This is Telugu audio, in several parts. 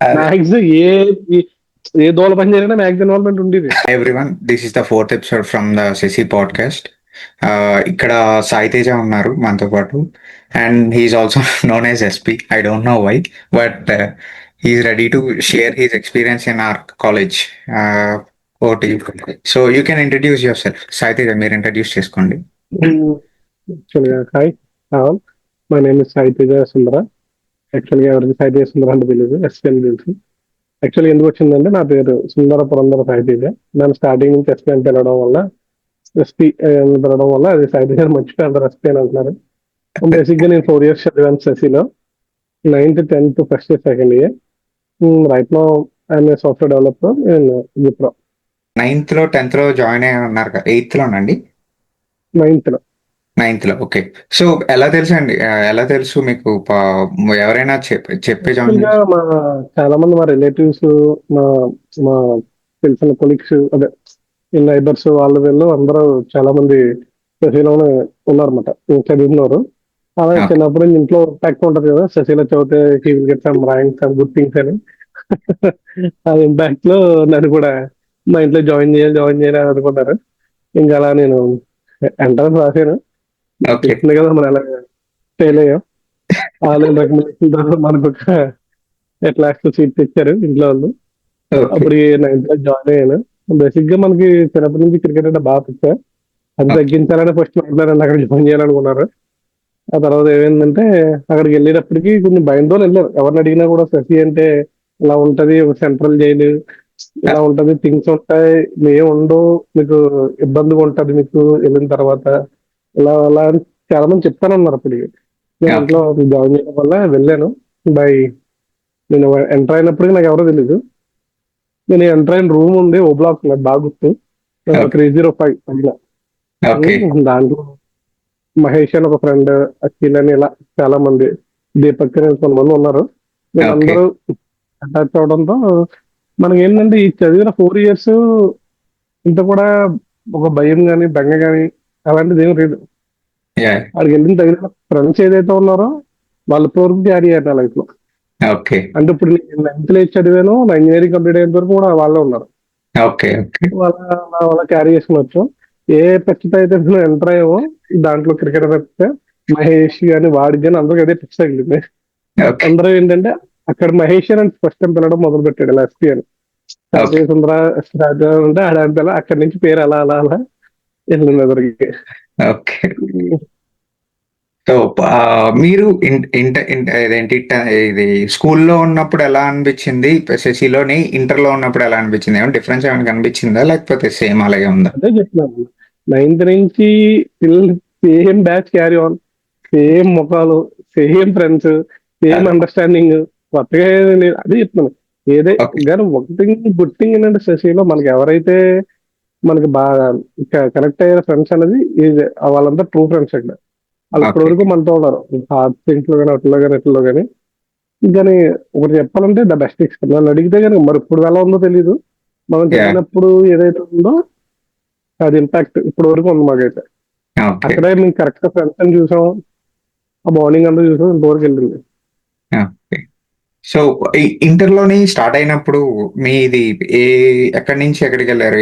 మ్యాక్స్ ఏ ఏ దోల పని చేసినా మ్యాక్స్ ఇన్వాల్వ్మెంట్ ఉండేది. Everyone, this is the fourth episode from the Shashi podcast. ఇక్కడ సాయి తేజ ఉన్నారు మనతో పాటు, and he's also known as SP. I don't know why, but he's ready to share his experience in our college. OT. So you can introduce yourself. Sai Teja, మీరు ఇంట్రడ్యూస్ చేసుకోండి. యాక్చువల్గా hi all, my name is Sai Teja Sundara. యాక్చువల్గా ఎవరికి సాయి తేజ సుందర అంటే తెలియదు, ఎస్పీ అని తెలుసు. యాక్చువల్గా ఎందుకు వచ్చిందంటే నా పేరు సుందర పురందర సాయి తేజ. నేను స్టార్టింగ్ నుంచి ఎస్పీ అని పిలవడం వల్ల, ఎస్పీ పిలవడం వల్ల అది సాయి తేజ మర్చిపోయి అందరు ఎస్పీ అని అంటున్నారు. బేసిక్గా నేను 4 years చదివాను శశిలో. 9th 10th first year second year. Right no I'm a software developer in Wipro. 9th లో 10th లో జాయిన్ అయ్యి ఉన్నారు కదా, 8th లోనండి? 9th లో. 9th లో, ఓకే. సో ఎలా తెలుసు అండి, ఎలా తెలుసు మీకు? ఎవరైనా చెప్పే జాయిన్? యాక్చువల్గా చాలా మంది మా రిలేటివ్స్, మా మా తెలిసిన కొలీగ్స్, అదే నైబర్స్, వాళ్ళు వీళ్ళు అందరూ చాలా మంది శశిలోనే ఉన్నారన్నమాట, చదువుతున్నారు. అలాగే ఓకే. చిన్నప్పుడు నుంచి ఇంట్లో ఇంపాక్ట్ ఉంటది కదా, శశిలో చదివితే he will get some ranks and good things అని. ఆ ఇంపాక్ట్ లో నన్ను కూడా మా ఇంట్లో జాయిన్ చేయాలి అని అనుకున్నారు. ఇంకా అలా నేను ఎంట్రన్స్ రాశాను. ఓకే. తెలిసింది కదా మనం ఎలా ఫెయిల్ అయ్యాం. ఆన్లైన్ రికమెండేషన్ ద్వారా మనకు ఒక ఎట్లాస్ట్ సీట్ తెచ్చారు ఇంట్లో వాళ్ళు. ఓకే. అప్పుడు 9th లో జాయిన్ అయ్యాను. బేసిక్ గా మనకి చిన్నప్పటి నుంచి క్రికెట్ అంటే బాగా పిచ్చా. అది ఓకే. తగ్గించాలని ఫస్ట్ మాట్లాడండి, అక్కడ జాయిన్ చేయాలనుకున్నారు. ఆ తర్వాత ఏమైందంటే అక్కడికి వెళ్ళేటప్పటికి కొంచెం భయంతో వెళ్ళారు. ఎవరిని అడిగినా కూడా శశి అంటే ఇలా ఉంటది, ఒక సెంట్రల్ జైలు ఇలా ఉంటది, థింగ్స్ ఉంటాయి, ఏం ఉండవు, మీకు ఇబ్బందిగా ఉంటది మీకు వెళ్ళిన తర్వాత, ఇలా అలా అని చాలా మంది చెప్తానన్నారు. అప్పటికి నేను ఓకే. ఇంట్లో జాయిన్ చేయడం వల్ల వెళ్ళాను. బై నేను ఎంటర్ అయినప్పటికీ నాకు ఎవరో తెలీదు. నేను ఎంటర్ అయిన రూమ్ ఉంది, ఓ బ్లాక్, నాకు బాగా గుర్తు, ఓకే. 305 అందులో. ఓకే. దాంట్లో మహేష్ అని ఒక ఫ్రెండ్, అఖిల్ అని, ఇలా చాలా మంది, దీపక్ అని కొంతమంది ఉన్నారు. ఓకే. వీళ్ళందరూ అటాచ్ అవడంతో మనకి ఏంటంటే ఈ చదివిన 4 years ఇంత కూడా ఒక భయం కానీ బెంగ కానీ అలాంటిది ఏం లేదు. యా. అక్కడికి వెళ్ళిన తగిన ఫ్రెండ్స్ ఏదైతే ఉన్నారో వాళ్ళ వరకు క్యారీ అయ్యారు నా లైఫ్ లో. ఓకే. అంటే ఇప్పుడు నేను 9th లో చదివాను, నా ఇంజనీరింగ్ కంప్లీట్ అయిన వరకు కూడా వాళ్ళే ఉన్నారు. ఓకే. ఓకే. వాళ్ళ వాళ్ళ క్యారీ చేసుకునొచ్చు. ఏ పిచ్చితో అయితే మేము ఎంటర్ అయ్యామో దాంట్లో క్రికెట్ తప్పితే మహేష్ గాని వాడికి కానీ అందరికి అదే పిచ్చి తగిలింది. ఓకే. అందరూ ఏంటంటే అక్కడ మహేష్ అని ఫస్ట్ టైం పిలవడం మొదలు పెట్టాడు, ఇలా ఎస్పీ అని. ఓకే. సుందర అంటే ఆడ అక్కడి నుంచి పేరు అలా అలా అలా వెళ్ళింది అదరికి. ఓకే. సో మీరు ఇదేంటి, ఇది స్కూల్లో ఉన్నప్పుడు ఎలా అనిపించింది, శశిలోని ఇంటర్లో ఉన్నప్పుడు ఎలా అనిపించింది? ఏమైనా డిఫరెన్స్ ఏమైనా కనిపించిందా, లేకపోతే సేమ్ అలాగే ఉందా? అదే చెప్తున్నాను, 9th నుంచి same batch carry on, same ముఖాలు, సేమ్ ఫ్రెండ్స్, సేమ్ అండర్స్టాండింగ్. కొత్తగా ఏమీ లేదు. అదే చెప్తున్నాను. ఏదే ఓకే. కానీ ఒకటి గుడ్ థింగ్ ఏంటంటే శశిలో మనకి ఎవరైతే మనకి బాగా కనెక్ట్ అయ్యే ఫ్రెండ్స్ అనేది వాళ్ళంతా ట్రూ ఫ్రెండ్స్ ఇక్కడ. వాళ్ళు ఇప్పటి ఓకే. వరకు మనతో ఉన్నారు, హార్ట్ థింగ్స్ లో కానీ అట్లో కానీ ఎట్లో కానీ. కానీ ఒకటి చెప్పాలంటే ద బెస్ట్ ఎక్స్పీరియన్స్. నన్ను అడిగితే కానీ మరి ఇప్పుడు ఎలా ఉందో తెలియదు, మనం యా. చదివినప్పుడు ఏదైతే ఉందో అది ఇంపాక్ట్ ఇప్పుడు వరకు ఉంది మాకైతే. ఓకే. అక్కడే మేము కరెక్ట్ గా ఫ్రెండ్స్ అని చూసాం, ఆ బాండింగ్ అంతా చూసాం, ఇంతవరకు వెళ్ళింది. ఓకే. సో ఇంటర్లోని స్టార్ట్ అయినప్పుడు మీది ఏ, ఎక్కడి నుంచి ఎక్కడికి వెళ్ళారు?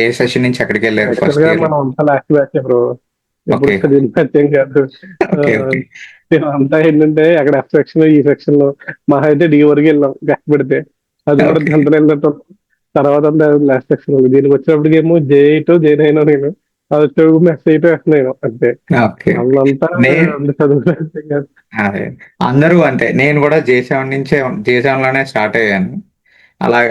ఏ సెషన్ నుంచి ఎక్కడికి వెళ్ళారు యాక్చువల్ ఫస్ట్ గా ఇయర్? మనం అంతా లాస్ట్ బ్యాచ్ బ్రో, ఎప్పుడు ఓకే. చదివిన బ్యాచ్ ఏం కాదు. ఆ, ఓకే. ఓకే. అంతా ఏంటంటే అక్కడ ఎఫ్ సెక్షన్ ఈ సెక్షన్ లో మహా అయితే డి వరకు వెళ్ళాం గట్టి పెడితే. అది కూడా ఓకే. 10th వెళ్ళినట్టు. తర్వాత అంతా లాస్ట్ సెక్షన్ దీనికి వచ్చినప్పటికి ఏమో J8 నేను, అది వచ్చేప్పుడు S8 నేను అంతే. ఓకే. వాళ్ళంతా నేను అంత చదువు. అదే, అందరూ అంతే. నేను కూడా J7 నుంచే, J7 లోనే స్టార్ట్ అయ్యాను.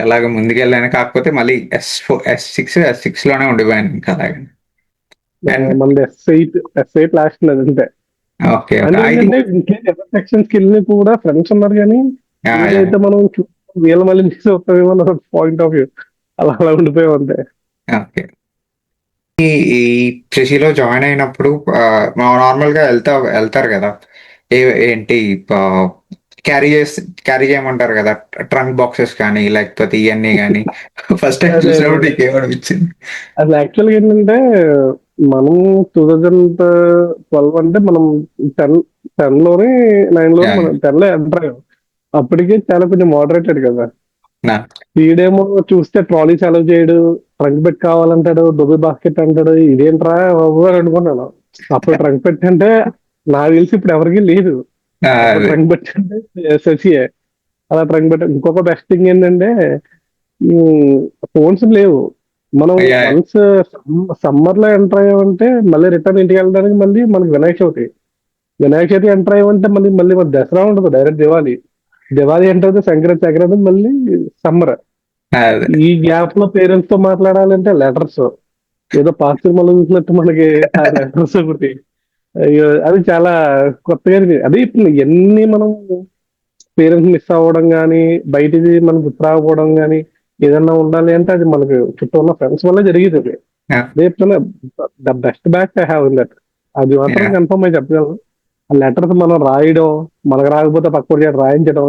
అలాగే ముందుకెళ్ళాను. కాకపోతే మళ్ళీ S6 లోనే ఉండిపోయాను ఇంకా అలాగే. అండ్ మనది S8 లాస్ట్ అంతే. ఓకే. ఓకే. అంటే ఐ ఏంటంటే థింక్ ఇంకేం ఎవరి సెక్షన్స్ కి వెళ్ళి కూడా ఫ్రెండ్స్ ఉన్నారు కానీ ఏదైతే మనం వీళ్ళ మళ్ళీ మిస్ అవుతామేమో నా పాయింట్ ఆఫ్ వ్యూ, అలా అలా ఉండిపోయాం అంతే. ఓకే. ఈ కృషిలో జాయిన్ అయినప్పుడు నార్మల్ గా వెళ్తారు కదా, ఏంటి, క్యారీ చేయమంటారు కదా, ట్రంక్ బాక్సెస్ కానీ లేకపోతే ఇవన్నీ కానీ. ఫస్ట్ టైం అదే చూసినప్పుడు నీకు ఏమనిపించింది? అసలు యాక్చువల్గా ఏంటంటే మనం 2012 అంటే మనం 10 లోనే 9 లోనే మనం 10 లో ఎంటర్ అయ్యాం. అప్పటికే చాలా కొంచెం మోడరేటెడ్ కదా. నా వీడేమో చూస్తే ట్రాలీ సెలవు చేయడు, ట్రంక్ పెట్టి కావాలంటాడు, దుబాయ్ బాస్కెట్ అంటాడు. ఇదేంట్రా బాబు అని అనుకున్నాను. అప్పుడు ట్రంక్ పెట్టి అంటే నాకు తెలిసి ఇప్పుడు ఎవరికీ లేదు. అప్పుడు అదే ట్రంక్ పెట్టి అంటే శశియే. అలా ట్రంక్ పెట్టి ఇంకొక బెస్ట్ థింగ్ ఏంటంటే ఫోన్స్ లేవు. మనం యా వన్స్ సమ్మర్ లో ఎంటర్ అయ్యామంటే మళ్ళీ రిటర్న్ ఇంటికి వెళ్ళడానికి మళ్ళీ మనకి వినాయక చవితి. వినాయక చవితి ఎంటర్ అయ్యామంటే మళ్ళీ మళ్ళీ మన దసరా ఉండదు, డైరెక్ట్ దివాళి. దివాళి ఎంటర్ అయితే సంక్రాంతి, సంక్రాంతి మళ్ళీ సమ్మర్. అదే ఈ గ్యాప్ లో పేరెంట్స్ తో మాట్లాడాలంటే లెటర్స్. ఏదో పాత సినిమాలో చూసినట్టు మనకి ఆ లెటర్స్ ఒకటి. అయ్యో అది చాలా కొత్తగా అనిపించింది. అదే ఇప్పుడు ఎన్ని మనం పేరెంట్స్ మిస్ అవ్వడం కానీ, బయటిది మనం గుర్తు రాకపోవడం కానీ, ఏదన్నా ఉండాలి అంటే అది మనకు చుట్టూ ఉన్న ఫ్రెండ్స్ వల్ల జరిగేది అది. అదే చెప్తున్నా, the best batch I have in that. అది మాత్రం యా కన్ఫర్మ్ అయి చెప్పగలను. ఆ లెటర్స్ మనం రాయడం, మనకు రాకపోతే పక్కన రాయించడం.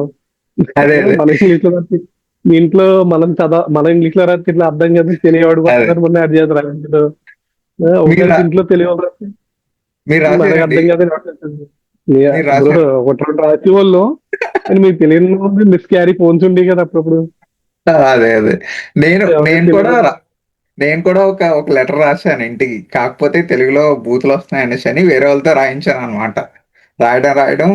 అదే అదే మన ఇంగ్లీష్ లో రాసి మీ ఇంట్లో మన ఇంగ్లీష్ లో రాస్తే ఇట్లా అర్థం కదా తెలియవాడు అదే కొత్త మొన్న యాడ్ చేసి రాయించడం. మీరు ఒకరికి ఇంట్లో తెలియదు మీరు మనకు రాసారండి, అర్థం కాదు. మీరు బ్రో రాసారు. ఒకటి రెండు రాసేవాళ్ళు కానీ మీకు తెలియని మిస్ క్యారీ ఫోన్స్ ఉండేవి కదా అప్పుడప్పుడు. అదే అదే నేను ఎవరికి నేను కూడా తెలియదు. నేను కూడా ఒక లెటర్ రాశాను ఇంటికి. కాకపోతే తెలుగులో బూతులు వస్తున్నాయనేసి అని వేరే వాళ్ళతో రాయించాను అనమాట. రాయడం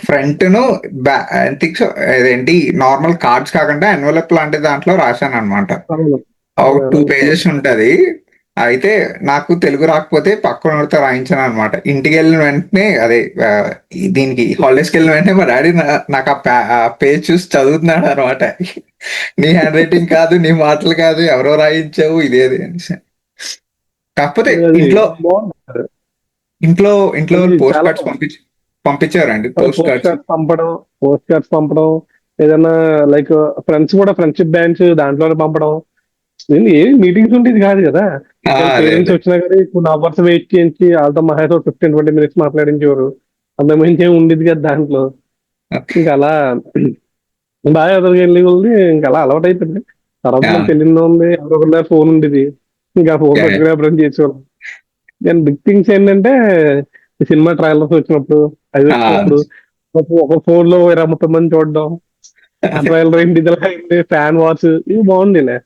ఫ్రంట్ ను బ్యా థిక్స్ అదేంటి నార్మల్ కార్డ్స్ కాకుండా ఎన్వలప్ లాంటి దాంట్లో రాశాను అనమాట. అవును, ఒక టూ అవును, అవును. పేజెస్ ఉంటది. అయితే నాకు తెలుగు రాకపోతే పక్కనోడితో రాయించాను అనమాట. ఇంటికి వెళ్ళిన వెంటనే అదే దీనికి హాలిడేస్కి వెళ్ళిన వెంటనే మా డాడీ నాకు ఆ పేజ్ చూసి చదువుతున్నాడు అనమాట. నీ హ్యాండ్ రైటింగ్ కాదు, నీ మాటలు కాదు, ఎవరో రాయించావు ఇదేది అనేసి. కాకపోతే అది ఇంట్లో బాగుంది. ఇంట్లో ఇంట్లో అది పోస్ట్ చాలా కార్డ్స్ పంపించారండి, పోస్ట్ పోస్ట్ కార్డ్స్. కార్డ్స్ పంపడం, పోస్ట్ కార్డ్స్ పంపడం, ఏదైనా లైక్ ఫ్రెండ్స్ కూడా ఫ్రెండ్షిప్ బ్యాండ్స్ దాంట్లోనే పంపడం. ఏంది ఏ మీటింగ్స్ ఉండేది కాదు కదా. ఒకవేళ అదే పేరెంట్స్ అదే వచ్చినా కానీ కొన్ని అవర్స్ వెయిట్ చేయించి వాళ్ళతో మహా 15-20 మినిట్స్ మాట్లాడించేవారు. అంతకుమించి ఏమి ఉండేది కదా దాంట్లో. ఓకే. ఇంకా అలా బాగా ఎదురుగా వెళ్ళి ఉంది. ఇంకా అలా అలవాటు అయిపోయింది. తర్వాత మన ఆ, పెళ్ళిలో ఉంది, ఎవరికొకరి ఫోన్ ఉండేది. ఇంకా ఫోన్ యా, యా. పట్టుకుని అప్పుడు చేసేవాళ్ళం. నేను బిగ్ థింగ్స్ ఏంటంటే ఈ సినిమా ట్రైలర్స్ వచ్చినప్పుడు, అవి ఆ, వచ్చినప్పుడు ఒక ఫోన్ లో 20-30 మంది చూడడం. ఆ అదే ట్రైలర్ ఏంటి ఇదిలా అయింది, ఫ్యాన్ వాచ్ ఇవి బాగుందిలే.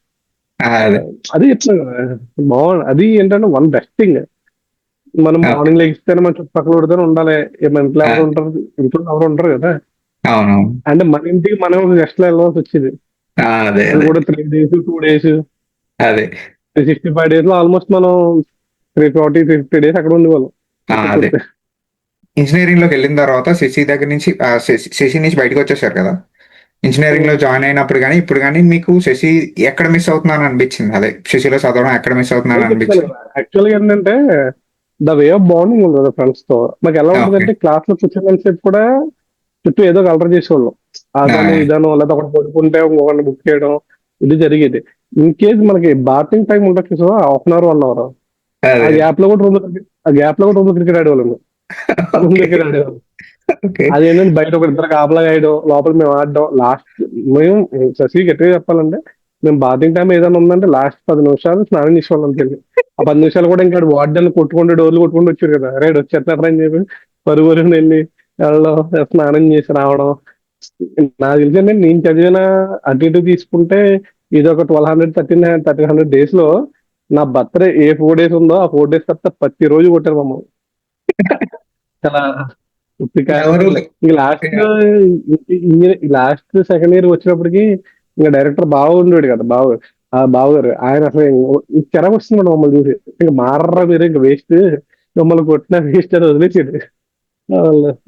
అదే అది చెప్తున్నా కదా, బాగుంది. అది ఏంటంటే వన్ బెస్ట్ థింగ్. మనం ఓకే. మార్నింగ్ లెగిస్తేనే మన చుట్టుపక్కల కొడుతూనే ఉండాలి. మన ఇంట్లో ఆ, ఎవరు ఉంటారు, ఇంట్లో ఎవరు ఉంటారు కదా. అవునవును. అంటే మన ఇంటికి మనం గెస్ట్ లో వెళ్ళాల్సి వచ్చేది. అదే అది అదే కూడా 3 days 2 days అదే 365 days లో ఆల్మోస్ట్ మనం 340-350 days అక్కడ ఉండేవాళ్ళం ఇప్పటి అదే చూస్తే. ఇంజినీరింగ్ లోకి వెళ్ళిన తర్వాత శశి దగ్గర నుంచి శశి నుంచి బయటకు వచ్చేసారు కదా. ఇంజినీరింగ్ లో జాయిన్ అయినప్పుడు కానీ ఇప్పుడు కానీ మీకు శశి ఎక్కడ మిస్ అవుతున్నాను అనిపించింది? అదే శశిలో చదవడం ఎక్కడ మిస్ అదే అవుతున్నాను చెప్తాను అనిపించింది? కదా, యాక్చువల్గా ఏంటంటే ద వే ఆఫ్ బాండింగ్ ఉంది కదా ఫ్రెండ్స్ తో. మాకు ఎలా ఓకే. ఉంటుందంటే క్లాస్ లో కూర్చున్న సేపు కూడా చుట్టూ ఏదో కలర్ చేసేవాళ్ళం. అదను ఇదను లేదా ఒకటి పడుకుంటే ఇంకొకటి బుక్ చేయడం, ఇది జరిగేది. ఇన్ కేస్ మనకి బాతింగ్ టైం ఉండొచ్చు సో 1 hour 1 hour, ఆ అదే గ్యాప్ లో కూడా రూమ్ లో క్రికెట్ ఆడేవాళ్ళం. Room okay. దగ్గర ఆడేవాళ్ళం. ఓకే. అదేంటంటే బయట ఒక ఇద్దరు కాపలా వేయడం, లోపల మేము ఆడడం. మేము శశి గట్టిగా చెప్పాలంటే మేము బాతింగ్ టైం ఏదైనా ఉందంటే లాస్ట్ 10 నిమిషాలు స్నానం చేసేవాళ్ళం తెలియదు. ఆ 10 నిమిషాలు కూడా ఇంకా వార్డెన్ కొట్టుకుంటూ డోర్లు కొట్టుకుంటూ వచ్చారు కదా, రైడ్ వచ్చేస్తున్నారా అని చెప్పి పరుగురుని వెళ్ళి వెళ్ళడం, స్నానం చేసి రావడం. నాకు తెలిసిందే నేను చదివిన అటు ఇటు తీసుకుంటే ఇది ఒక 1200 1300 డేస్ లో నా బర్త్డే ఏ 4 days ఉందో ఆ 4 days తర్వాత ప్రతి రోజు కొట్టారు మమ్మల్ని. చాలా ఉత్తి ఎవరు? క్యారెక్టర్లే. ఇంక లాస్ట్ సెకండ్ ఇయర్ వచ్చినప్పటికి ఇంకా డైరెక్టర్ బావ ఉండేవాడు కదా, ఆ బావగారు ఆయన అసలు చిరాకు వస్తుంది మమ్మల్ని చూసి. ఇంకా మారరా మీరు, ఇంకా వేస్ట్, మమ్మల్ని కొట్టిన వేస్ట్ అని వదిలేసాడు.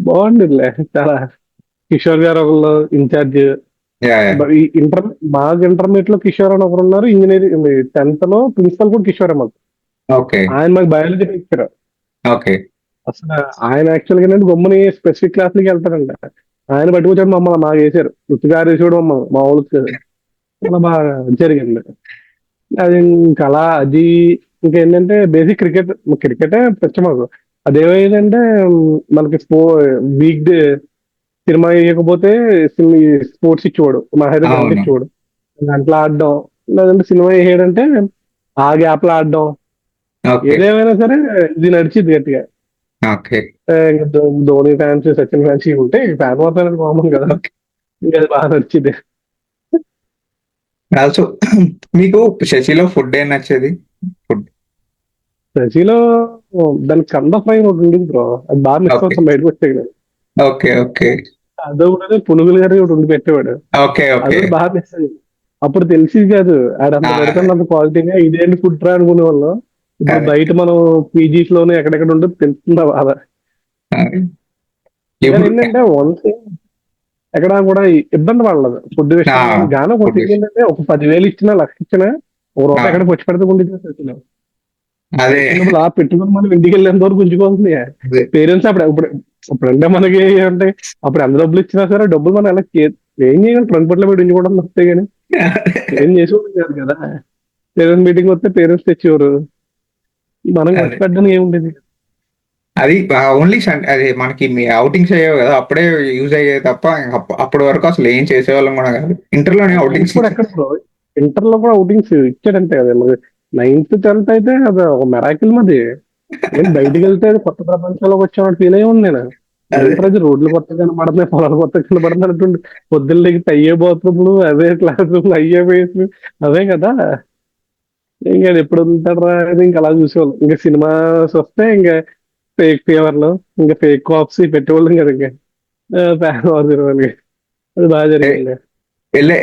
బాగుండేదిలే చాలా. కిషోర్ గారు ఒకళ్ళు ఇన్ఛార్జ్. Yeah, yeah. ఈ మాకు ఇంటర్మీడియట్ లో కిషోర్ అని ఒకరు ఉన్నారు. ఇంజనీరింగ్ 10th లో ప్రిన్సిపల్ కూడా కిషోర్ మాకు. ఓకే. ఆయన మాకు బయాలజీ టీచర్. ఓకే. అసలు ఆయన యాక్చువల్గా ఏంటంటే గమ్ముని స్పెసిఫిక్ క్లాస్లకి వెళ్తారంట. ఆయన పట్టుకొచ్చాడు మమ్మల్ని మాకు వేసారు, ఉత్తిగారు వేసాడు మమ్మల్ని మా ఊళ్ళకి. చాలా బాగా జరిగింది అది. ఇంకా అలా అది. ఇంకేంటంటే బేసిక్ క్రికెటే పిచ్చ మాకు. అదేమైందంటే మనకి వీక్ డే సినిమా వేయకపోతే స్పోర్ట్స్ ఇచ్చేవాడు, మా అయితే గంట అవును. ఇచ్చేవాడు. గంటలు ఆడడం, లేదంటే సినిమా వేయడంటే ఆ గ్యాప్ లో ఆడడం. ఓకే. ఏదేమైనా సరే ఇది నడిచింది గట్టిగా. ఓకే. ఇంకా ధోని ఫ్యాన్స్, సచిన్ ఫ్యాన్స్ ఇవి ఉంటాయి. ఫ్యాన్ వార్ అనేది కామన్ కదా. ఇంకా అది బాగా నచ్చింది. ఆల్సో మీకు శశిలో ఫుడ్ ఏం నచ్చేది? ఫుడ్. శశిలో దాని కంద ఫ్రై ఒకటి ఉంటుంది బ్రో, అది బాగా మిస్ ఓకే. అవుతాం బయటకు వచ్చాక. ఓకే. ఓకే. అదొకటి పునుగులు గారి ఒకటి ఉండి పెట్టేవాడు, ఓకే. ఓకే. అదొకటి బాగా మిస్ అయ్యింది. అప్పుడు తెలిసింది కాదు ఆడ అంత ఆ! పెడుతున్న అంత క్వాలిటీగా ఇదేంటి ఫుడ్ రా అనుకునే వాళ్ళం. ఇప్పుడు అదే. బయట మనం పీజీస్ లోనే ఎక్కడెక్కడ ఉంటుంది తెలుస్తుందా బాధ. అదే. కానీ ఇప్పుడు ఏంటంటే వన్స్ ఎక్కడ కూడా ఇబ్బంది పడలేదు ఫుడ్ ఆ! విషయంలో. గానీ ఒక ఫుడ్ థింగ్ ఏంటంటే ఒక 10,000 ఇచ్చినా, 1,00,000 ఇచ్చినా ఒక ఆ! రూపాయి ఎక్కడ ఖర్చు పెడతా. అదే. వచ్చినప్పుడు ఆ పెట్టుకుని మనం ఇంటికి వెళ్ళేంత వరకు గుంజుకోవాల్సింది. అదే. పేరెంట్స్ అప్పుడు ఇప్పుడు ఇప్పుడంటే మనకి అంటే అప్పుడు ఎంత డబ్బులు ఇచ్చినా సరే డబ్బులు మనం ఎలా ఏం చేయాలి, ట్రంక్ పట్ల పెట్టి ఉంచుకోవడం వస్తే గానీ ఏం చేసేవాడు కాదు కదా. పేరెంట్స్ మీటింగ్ వస్తే పేరెంట్స్ తెచ్చేవారు, మనం ఖర్చు అదే. పెట్టడానికి ఏముండేది. అది ఓన్లీ అది మనకి మీ ఔటింగ్స్ అయ్యేవి కదా! అప్పుడే యూజ్ అయ్యేది తప్ప ఇంక అప్పటి వరకు అసలు ఏం చేసేవాళ్ళం కూడా కాదు. ఇంటర్‌లోనే ఔటింగ్స్ ఇప్పుడు ఎక్కడ బ్రో, ఇంటర్ లో కూడా అవుటింగ్స్ ఇచ్చాడంటే కదా మరి. 9th 10th అయితే అది ఒక మెరాకిల్ మది. నేను బయటికి వెళ్తే అది కొత్త ప్రపంచంలోకి వచ్చామని ఫీల్ అయ్యి ఉంది నేను. అదే. ఏంట్రా ఇది, రోడ్లు కొత్తగా కనబడుతున్నాయి, పొలాలు కొత్తగా కనబడుతున్నాయి అంటుండే. పొద్దున్న లేచి అయ్యే బాత్రూమ్లు, అవే క్లాస్ రూమ్లు, అయ్యే వేసులు, అవే కదా. ఇంకా అది ఎప్పుడు వదులుతాడరా అని ఇంకా అలా చూసేవాళ్ళం. ఇంకా సినిమాస్ వస్తే ఇంకా ఫేక్ ఫీవర్లు, ఇంకా ఫేక్ కాప్స్ పెట్టేవాళ్ళం కదా. ఇంకా ఫ్యాన్ వార్ వాళ్ళకి అది బాగా ఎ జరిగింది.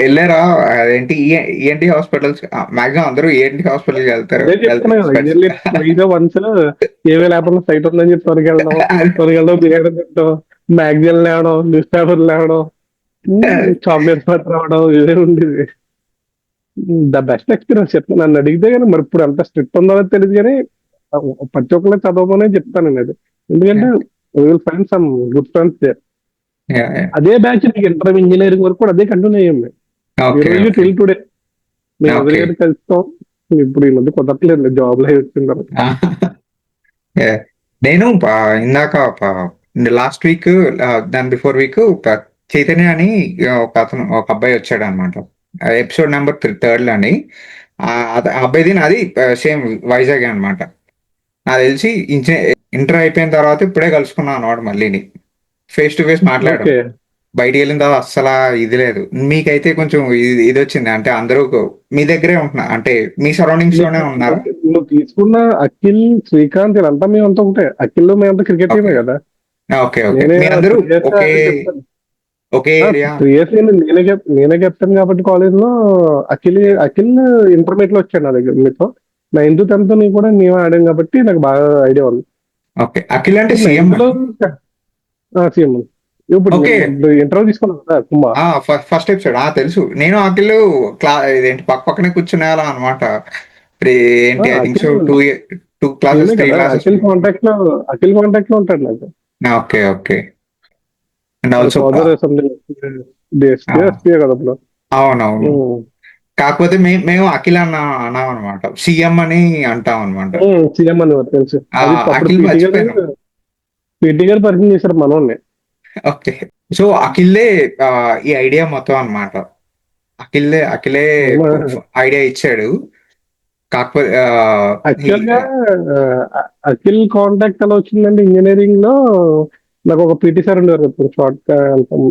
ఎళ్ళారా? అదేంటి ఈఎన్‌టీ హాస్పిటల్స్ మాక్సిమం అందరూ ఈఎన్‌టీ హాస్పిటల్‌కి వెళ్తారు. అదే చెప్తున్నా కదా, ఇయర్లీ ట్వైస్ వన్స్ ఏవే లేకుండా సైట్ ఉందని చెప్పి త్వరగెళ్ళడం, బిర్యానీ తింటాం, మ్యాగజైన్ లేవడం, న్యూస్ పేపర్ లేవడం, అదే. చాక్లెట్స్ పట్టుకురావడం, ఇవే ఉండేది. ద బెస్ట్ ఎక్స్పీరియన్స్ చెప్తాను. నన్ను అడిగితే కానీ మరి ఇప్పుడు అంత స్ట్రిక్ట్ ఉందో తెలియదు కానీ ప్రతి ఒక్కరు చదవమనే చెప్తాను నేను అది. ఎందుకంటే will find some good friends there. Yeah! Yeah! అదే బ్యాచ్ ఇంటర్ ఇంజనీరింగ్ వరకు కూడా అదే కంటిన్యూ అయ్యింది. ఈ ఓకే. రోజు ఓకే. టిల్ టుడే మేము ఓకే. ఎదురుగానే కలుస్తాం. ఇప్పుడు ఈ మధ్య కుదరట్లేదు జాబ్ లో వచ్చిన తర్వాత. యాహ్! నేను ఇందాక లాస్ట్ వీక్ దాని బిఫోర్ వీక్ చైతన్య అని ఒక అబ్బాయి వచ్చాడనమాట. ఎపిసోడ్ నంబర్ థర్డ్‌లో అని. ఆ అబ్బాయిది నాది సేమ్ వైజాగే అనమాట. నాకు తెలిసి ఇంటర్ అయిపోయిన తర్వాత ఇప్పుడే కలుసుకున్నాం అన్నమాట మళ్ళీని. ఫేస్ టు ఫేస్ మాట్లాడాం. ఓకే. బయటికెళ్ళిన తర్వాత అస్సలా ఇది లేదు. మీకైతే కొంచెం ఇదొచ్చింది. అంటే అందరూ మీ దగ్గరే ఉంటున్నారు. అంటే మీ సరౌండింగ్స్ లోనే ఉన్నారా? నువ్వు తీసుకున్న అఖిల్, శ్రీకాంత్ వీళ్ళంతా మేమంతా ఒకటే. అఖిల్ మేమంతా క్రికెట్ ఓకే. టీమే కదా. ఓకే. ఓకే. నేనే మీరందరూ 3 years ఒకే అదే చెప్తాను. ఒకే ఏరియా? 3 years నేనే చెప్తాను కాబట్టి కాలేజ్ లో అఖిల్ ఇంటర్మీడియట్ లో వచ్చాడు నా దగ్గర మీతో. 9th 10th ని కూడా మేము ఆడాం కాబట్టి నాకు బాగా ఐడియా ఉంది. ఓకే. అఖిల్ అంటే ఇప్పుడు సీఎం 9th లో అండి. సీఎం ఇప్పుడు ఓకే. ఇంటర్వ్యూ తీసుకున్నాం కదా కుమ్మా. First episode. తెలుసు. నేను అఖిల్ ఇదేంటి పక్కనే కూర్చునేవాళ్ళం అనమాట. ఏంటి I think so Akhil 2 classes, మేమే 3 కదా, క్లాసెస్. అఖిల్ కాంటాక్ట్ లో ఉంటాడు నాకు. ఓకే. ఓకే. అండ్ వాళ్ళ ఆల్సో ఫాదర్ ఎస్పీ కదా అప్పుడు. అవునవును. కాకపోతే మేము అఖిల్ అన్నామనమాట. సీఎం అని అంటామనమాట. సీఎం అని తెలుసు. అది అప్పుడు అఖిల్ మర్చిపోయాను. పీటీ గారు పరిచయం చేశారు మనోడిని. ఓకే. సో, అఖిల్‌దే ఈ ఐడియా మొత్తం అన్నమాట. అఖిలే ఐడియా ఇచ్చాడు. కాకపోతే హి యాక్చువల్ గా అఖిల్ కాంటాక్ట్ ఎలా వచ్చిందంటే ఇంజనీరింగ్ లో నాకు ఒక పీటీ సార్ ఉండేవారు. ఇప్పుడు షార్ట్ గా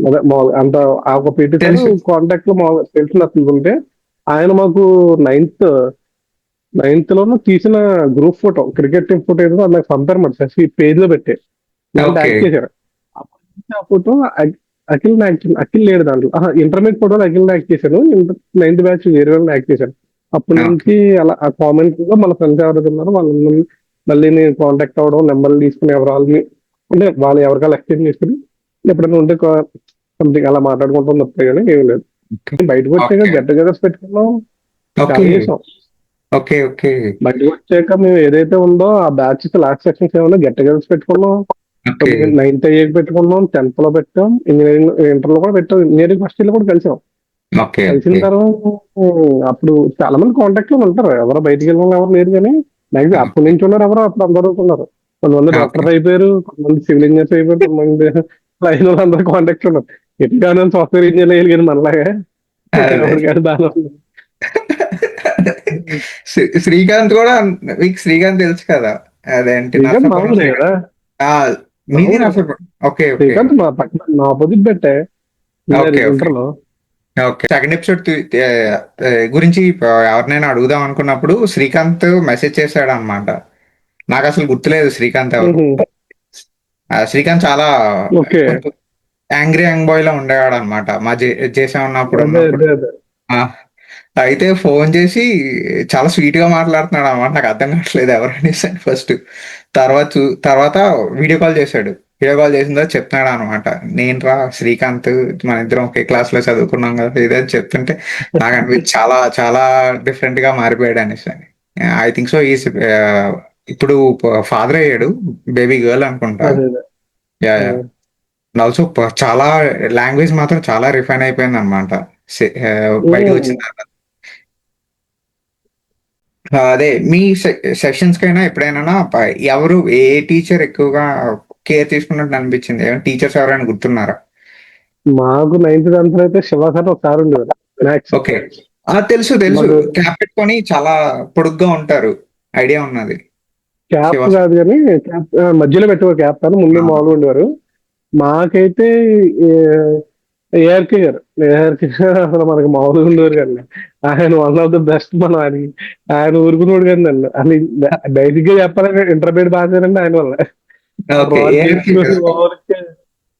అదే మామూలుగా అంత ఆ ఒక పీటీ సార్ తెలుసు. కాంటాక్ట్ లో మామూలుగా తెలిసిన అతను ఉంటే ఆయన మాకు నైన్త్ లోనూ తీసిన group photo, cricket team photo ఏదో అది నాకు పంపారు మరి శశి పేజ్ లో పెట్టే నన్ను ఓకే. ట్యాగ్ చేశారు. ఆ ఫోటో అఖిల్ అఖిల్ లేడు దాంట్లో. ఇంటర్మీడియట్ ఫోటోలో అఖిల్ యాక్ట్ చేశాను, 9th బ్యాచ్ వేరే వాళ్ళని యాక్ట్ చేశాను. అప్పటి ఓకే. నుంచి అలా ఆ కామెంట్ లో మన ఫ్రెండ్స్ ఎవరైతే ఉన్నారో వాళ్ళని మళ్ళీ నేను కాంటాక్ట్ అవ్వడం, నెంబర్లు తీసుకుని ఎవరాలని అంటే వాళ్ళు ఎవరికాలు ఎక్స్చేంజ్ చేసుకుని ఎప్పుడైనా ఉంటే సంథింగ్ అలా మాట్లాడుకుంటాం తప్పే కానీ ఏం లేదు. బయటకు వచ్చాక ఓకే. గెట్ టుగెదర్స్ పెట్టుకున్నాం, ఓకే. చాలా చేసాం. ఓకే. ఓకే. బయటకు వచ్చాక మేము ఏదైతే ఉందో ఆ బ్యాచ్ లాస్ట్ సెక్షన్స్ ఏమన్నా గెట్ టుగెదర్స్ పెట్టుకున్నాం. ఓకే. 9th అయ్యాక పెట్టుకున్నాం, 10th లో పెట్టాం, ఇంజనీరింగ్ ఇంటర్ లో కూడా పెట్టాం, ఇంజనీరింగ్ ఫస్ట్ ఇయర్ లో కూడా కలిసాం. ఓకే. కలిసిన ఓకే. తర్వాత అప్పుడు చాలా మంది కాంటాక్ట్ లో ఉంటారు, ఎవరో బయటికి వెళ్ళిన వాళ్ళు ఎవరు లేరు కానీ మ్యాక్సిమం అప్పటి ఓకే. నుంచి ఉన్నారు, ఎవరో అప్పుడు అందరూ ఉన్నారు. కొంతమంది ఓకే. డాక్టర్స్ అయిపోయారు, కొంతమంది సివిల్ ఇంజనీర్స్ అయిపోయారు, కొంతమంది లైన్ వాళ్ళు అందరూ కాంటాక్ట్ ఉన్నారు. ఎట్లా సాఫ్ట్వేర్ ఇంజనీర్ అయ్యారు కానీ మనలాగా అదే. ఎవరు కానీ బాగా శ్రీకాంత్ కూడా మీకు శ్రీకాంత్ తెలుసు కదా! అదేంటి శ్రీకాంత్ నర్సాపురం మామూలే శ్రీకాంత్. కదా. ఆ! మీది మామూలే నర్సాపురం. ఓకే. ఓకే. శ్రీకాంత్ మా పక్కన నా ఆపోజిట్ పెట్టే. ఓకే. ఓకే. ఇంటర్లో. ఓకే. సెకండ్ ఎపిసోడ్ గురించి ఎవరినైనా అడుగుదాం అనుకున్నప్పుడు శ్రీకాంత్ మెసేజ్ చేశాడనమాట. నాకసలు గుర్తులేదు శ్రీకాంత్ ఎవరు. శ్రీకాంత్ చాలా ఓకే. కొంచెం యాంగ్రీ యంగ్ బాయ్‌లా ఉండేవాడనమాట. మా జేసా అదే ఉన్నప్పుడున్నప్పుడు. అదే అదే. ఆ! అయితే ఫోను చేసి చాలా స్వీట్‌గా మాట్లాడుతున్నాడనమాట. నాకు అర్థం కావట్లేదు ఎవరనేసని ఫస్ట్. తర్వాత వీడియో కాల్ చేశాడు. వీడియో కాల్ చేసిన తర్వాత చెప్తున్నాడనమాట. "నేనురా శ్రీకాంత్, మనిద్దరం ఒకే క్లాస్‌లో చదువుకున్నాం కదా!" ఇది అని చెప్తుంటే నాకనిపించి చాలా చాలా డిఫరెంట్‌గా మారిపోయాడనేసని. ఐ థింక్ సో ఇప్పుడు ఫాదర్ అయ్యాడు. బేబీ గర్ల్ అనుకుంటా. అదే అదే. యాహ్! ఆ, యాహ్! ఆల్సో చాలా లాంగ్వేజ్ మాత్రం చాలా రిఫైన్ అయిపోయిందనమాట. ఉమ్, బయటకొచ్చిన తర్వాత. అదే మీ సెషన్స్‌కైనా ఎప్పుడైనానా ఎవరు ఏ టీచర్ ఎక్కువగా కేర్ తీసుకున్నట్టు అనిపించింది? ఏమైనా టీచర్స్ ఎవరైనా గుర్తున్నారా? మాకు 9th 10th అయితే శివ సార్ ఒక సార్ ఉండేవారు, మ్యాథ్స్. ఓకే. తెలుసు. తెలుసు. మాకు క్యాప్ పెట్టుకొని చాలా పొడుగ్గా ఉంటారు. ఐడియా ఉన్నది. క్యాప్ శివ కాదు కానీ క్యాప్ మధ్యలో పెట్టేవారు, క్యాప్ కానీ ముందు ఆ! మామూలుగా ఉండేవారు. మాకైతే ఏఆర్కే గారు, ఏఆర్కే గారు అసలు మనకి మామూలుగా ఉండేవారు కానీ ఆయన వన్ ఆఫ్ ద బెస్ట్. మనం ఆయన ఊరుకున్నాడు కానీ నన్ను అని బేసిక్ గా చెప్పాలంటే ఇంటర్మీడియట్ పాస్ అయ్యారంటే ఆయన వల్ల. ఓకే. రాడ్ ఏఆర్‌కే చేసి కదా!